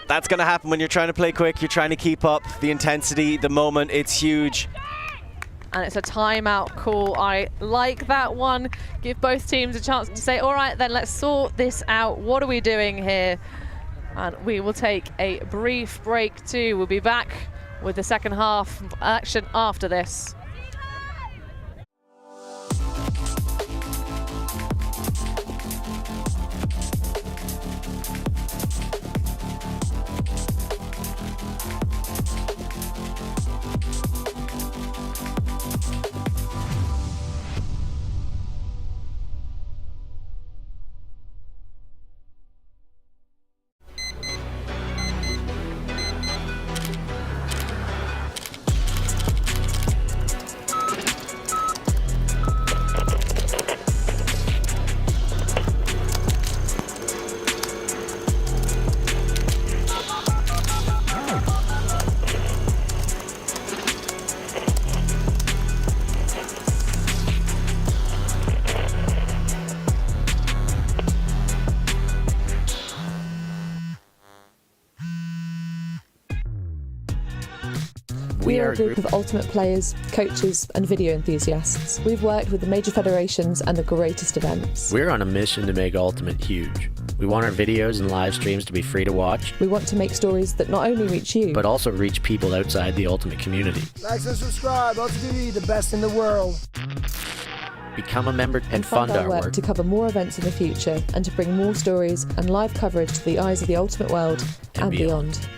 That's going to happen when you're trying to play quick. You're trying to keep up the intensity, the moment. It's huge. And it's a timeout call. I like that one. Give both teams a chance to say, all right, then let's sort this out. What are we doing here? And we will take a brief break too. We'll be back with the second half action after this. We are a group of ultimate players, coaches and video enthusiasts. We've worked with the major federations and the greatest events. We're on a mission to make Ultimate huge. We want our videos and live streams to be free to watch. We want to make stories that not only reach you, but also reach people outside the Ultimate community. Like and subscribe, ULTI.TV, the best in the world. Become a member and fund our work to cover more events in the future and to bring more stories and live coverage to the eyes of the Ultimate world and beyond.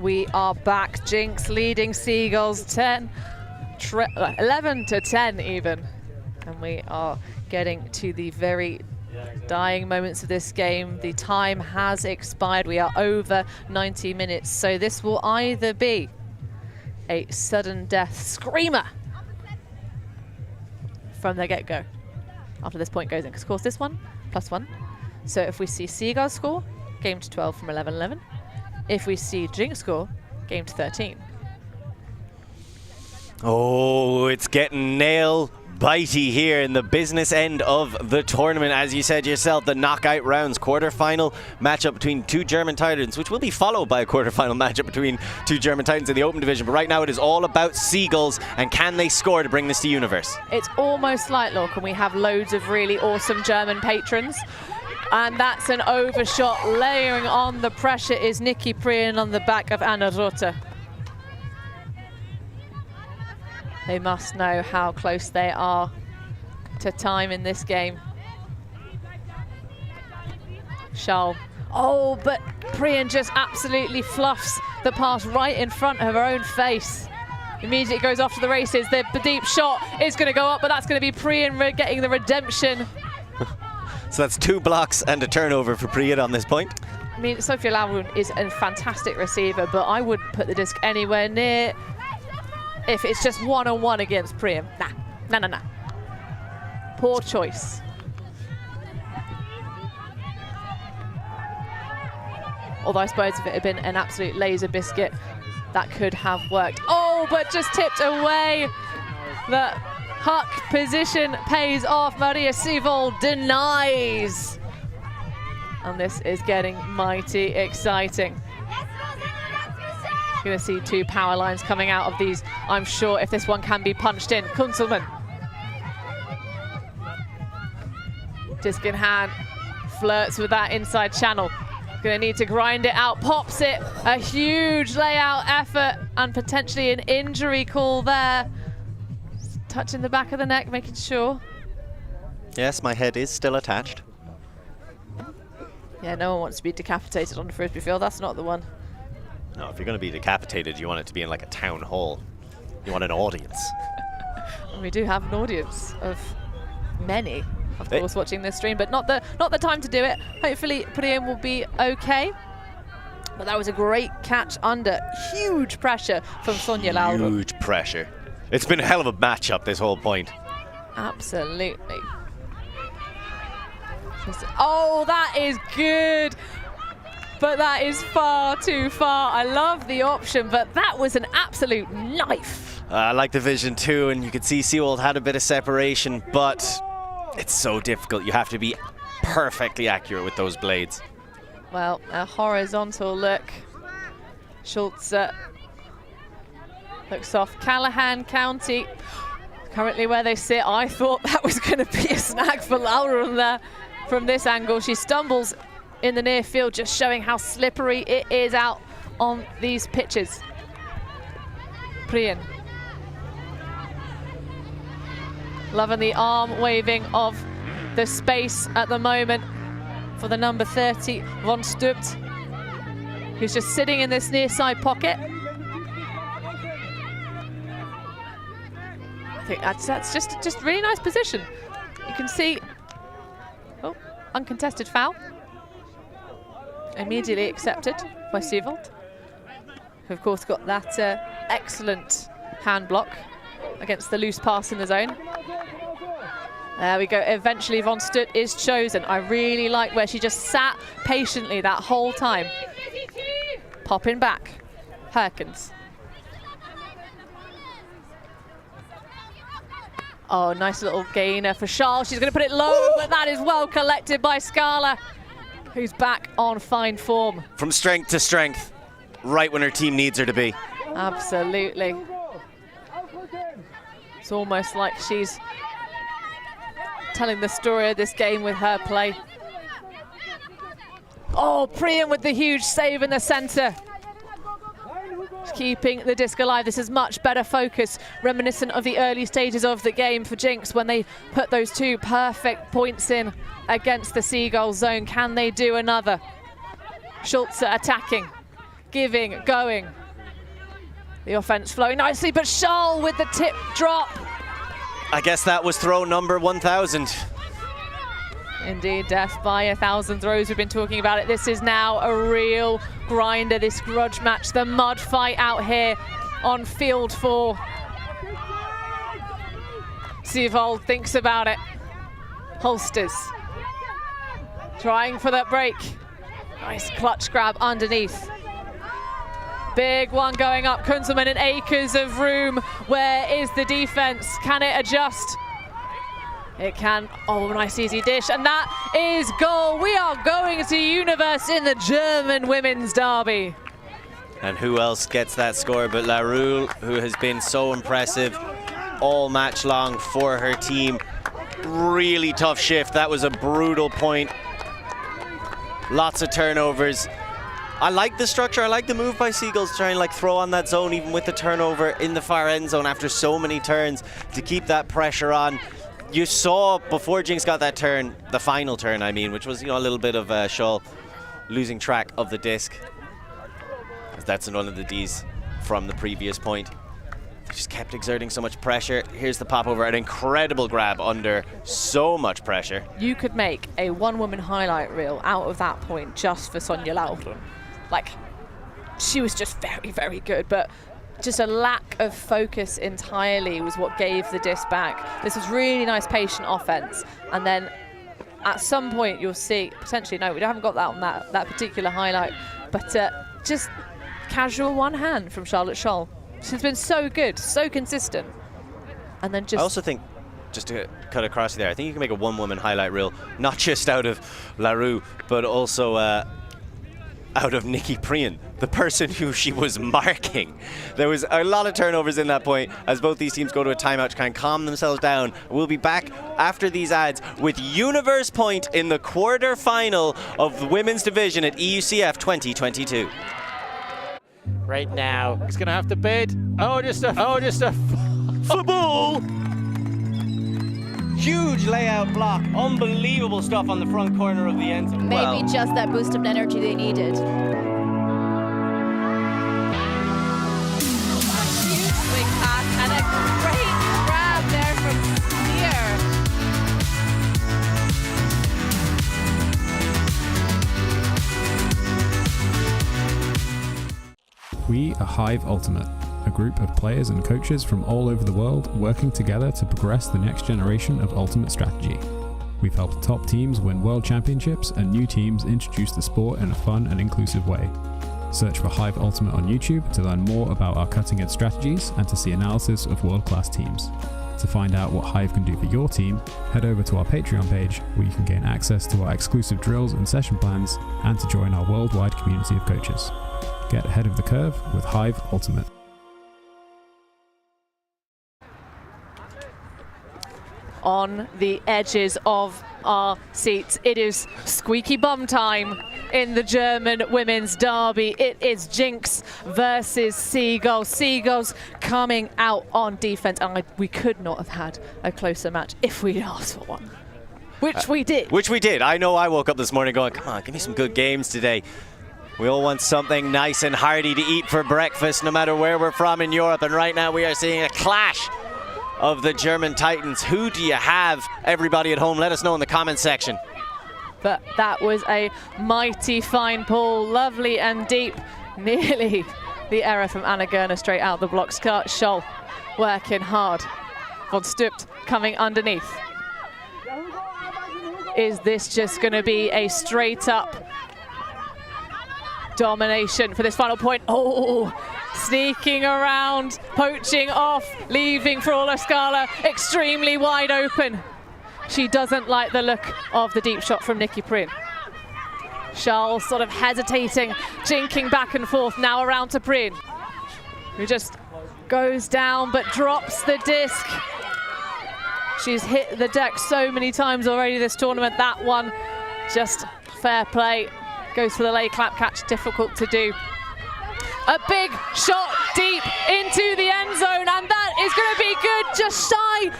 We are back. jinX leading Seagulls 11 to 10 even. And we are getting to the very dying moments of this game. The time has expired. We are over 90 minutes. So this will either be a sudden death screamer from the get-go after this point goes in. Because of course this one, +1. So if we see Seagulls score, game to 12 from 11-11. If we see jinX score, game to 13. Oh, it's getting nail-bitey here in the business end of the tournament. As you said yourself, the knockout rounds, quarter-final matchup between two German Titans, which will be followed by a quarter-final matchup between two German Titans in the Open Division. But right now it is all about Seagulls, and can they score to bring this to Universe? It's almost like, look, and we have loads of really awesome German patrons. And that's an overshot. Layering on the pressure is Nikki Prien on the back of Anna Rothe. They must know how close they are to time in this game. Caorle. Oh, but Prien just absolutely fluffs the pass right in front of her own face. Immediately goes off to the races. The deep shot is going to go up, but that's going to be Prien getting the redemption. So that's 2 blocks and a turnover for Prien on this point. I mean, Sophia Laurun is a fantastic receiver, but I wouldn't put the disc anywhere near if it's just one-on-one against Prien. Nah. Poor choice. Although I suppose if it had been an absolute laser biscuit, that could have worked. Oh, but just tipped away. The Huck position pays off. Maria Sivol denies. And this is getting mighty exciting. You're going to see 2 power lines coming out of these, I'm sure, if this one can be punched in. Kunzelman. Disc in hand, flirts with that inside channel. Going to need to grind it out, pops it. A huge layout effort and potentially an injury call there. Touching the back of the neck, making sure. Yes, my head is still attached. Yeah, no one wants to be decapitated on the frisbee field. That's not the one. No, if you're going to be decapitated, you want it to be in like a town hall. You want an audience. And we do have an audience of many, of course, watching this stream, but not the time to do it. Hopefully, Prien will be okay. But that was a great catch under huge pressure from Sonia Laurun. Huge pressure. It's been a hell of a matchup, this whole point. Absolutely. Oh, that is good. But that is far too far. I love the option, but that was an absolute knife. I like the vision too, and you could see Seawold had a bit of separation, but it's so difficult. You have to be perfectly accurate with those blades. Well, a horizontal look. Schultz looks off. Callahan County, currently where they sit. I thought that was going to be a snag for Laurun there from this angle. She stumbles in the near field, just showing how slippery it is out on these pitches. Prien. Loving the arm waving of the space at the moment for the number 30, Von Stupt, who's just sitting in this near side pocket. I think that's just really nice position. You can see, oh, uncontested foul. Immediately accepted by Seawold, who of course got that excellent hand block against the loose pass in the zone. There we go. Eventually Von Stutt is chosen. I really like where she just sat patiently that whole time. Popping back. Perkins. Oh, nice little gainer for Caorle. She's going to put it low, but that is well collected by Caorle, who's back on fine form. From strength to strength, right when her team needs her to be. Absolutely. It's almost like she's telling the story of this game with her play. Oh, Priam with the huge save in the centre. Keeping the disc alive. This is much better focus, reminiscent of the early stages of the game for jinX when they put those 2 perfect points in against the Seagulls zone. Can they do another? Schultze attacking, giving, going. The offense flowing nicely, but Caorle with the tip drop. I guess that was throw number 1,000. Indeed, death by 1,000 throws. We've been talking about it. This is now a real grinder, this grudge match, the mud fight out here on field 4. Seagulls thinks about it. Holsters trying for that break. Nice clutch grab underneath. Big one going up. Kunzelman in acres of room. Where is the defense? Can it adjust? It can. Oh, nice easy dish. And that is goal. We are going to universe in the German women's derby. And who else gets that score but LaRue, who has been so impressive all match long for her team. Really tough shift. That was a brutal point. Lots of turnovers. I like the structure. I like the move by Seagulls to try and throw on that zone, even with the turnover in the far end zone after so many turns, to keep that pressure on. You saw before jinX got that turn, the final turn, I mean, which was a little bit of Caorle losing track of the disc. That's one of the Ds from the previous point. Just kept exerting so much pressure. Here's the pop over, an incredible grab under so much pressure. You could make a one-woman highlight reel out of that point just for Sonja Laughlin. She was just very, very good, but just a lack of focus entirely was what gave the disc back. This was really nice patient offense, and then at some point you'll see, potentially, no, we haven't got that on that particular highlight, but just casual one hand from Charlotte Caorle. She's been so good, so consistent. And then just... I also think, just to cut across there, I think you can make a one-woman highlight reel, not just out of LaRue, but also out of Nikki Priam, the person who she was marking. There was a lot of turnovers in that point as both these teams go to a timeout to kind of calm themselves down. We'll be back after these ads with Universe Point in the quarter-final of the women's division at EUCF 2022. Right now, he's going to have to bid. Oh, just a football! Huge layout block, unbelievable stuff on the front corner of the end zone. Maybe just that boost of energy they needed. Huge swing pass and a great grab there from Spear. We are Hive Ultimate, a group of players and coaches from all over the world working together to progress the next generation of Ultimate strategy. We've helped top teams win world championships and new teams introduce the sport in a fun and inclusive way. Search for Hive Ultimate on YouTube to learn more about our cutting-edge strategies and to see analysis of world-class teams. To find out what Hive can do for your team, head over to our Patreon page where you can gain access to our exclusive drills and session plans and to join our worldwide community of coaches. Get ahead of the curve with Hive Ultimate. On the edges of our seats, it is squeaky bum time in the German women's derby. It is jinX versus Seagulls. Seagulls coming out on defense, and we could not have had a closer match if we'd asked for one, which we did. Which we did. I know I woke up this morning going, come on, give me some good games today. We all want something nice and hearty to eat for breakfast, no matter where we're from in Europe. And right now we are seeing a clash of the German Titans. Who do you have? Everybody at home, let us know in the comment section. But that was a mighty fine pull, lovely and deep. Nearly the error from Anna Gerner straight out the blocks. Caorle working hard. Von Stupt coming underneath. Is this just going to be a straight up domination for this final point. Oh, sneaking around, poaching off, leaving Caorle Scala extremely wide open. She doesn't like the look of the deep shot from Nikki Prin. Charles sort of hesitating, jinking back and forth, now around to Prin, who just goes down but drops the disc. She's hit the deck so many times already this tournament. That one, just fair play. Goes for the lay clap catch, difficult to do. A big shot deep into the end zone, and that is going to be good, just shy.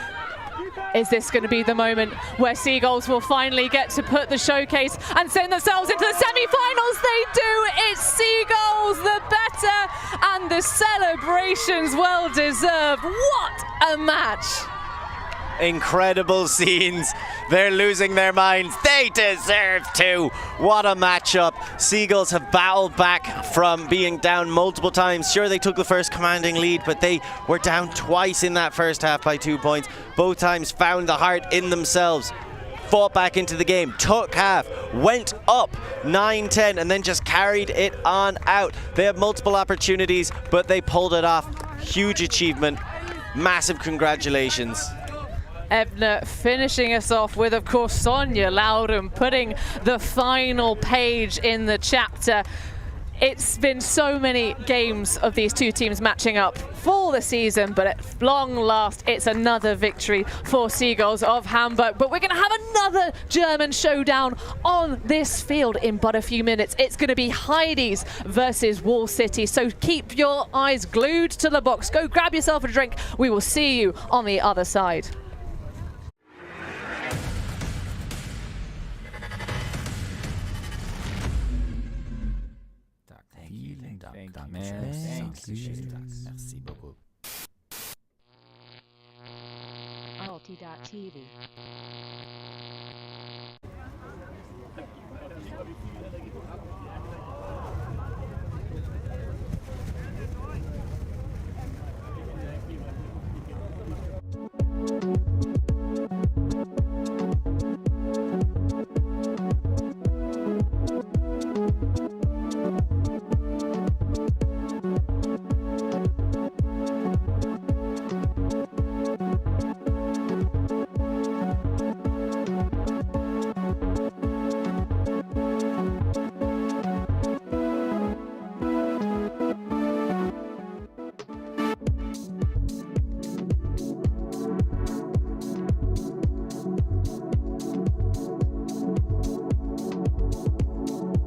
Is this going to be the moment where Seagulls will finally get to put the showcase and send themselves into the semi-finals? They do. It's Seagulls the better, and the celebrations well deserved. What a match! Incredible scenes. They're losing their minds. They deserve to. What a matchup. Seagulls have battled back from being down multiple times. Sure, they took the first commanding lead, but they were down twice in that first half by 2 points. Both times found the heart in themselves. Fought back into the game, took half, went up 9-10, and then just carried it on out. They had multiple opportunities, but they pulled it off. Huge achievement. Massive congratulations. Ebner finishing us off with, of course, Sonia Loudon putting the final page in the chapter. It's been so many games of these two teams matching up for the season, but at long last, it's another victory for Seagulls of Hamburg. But we're going to have another German showdown on this field in but a few minutes. It's going to be Heidi's versus Wall City. So keep your eyes glued to the box. Go grab yourself a drink. We will see you on the other side. Merci beaucoup. ULTI.TV.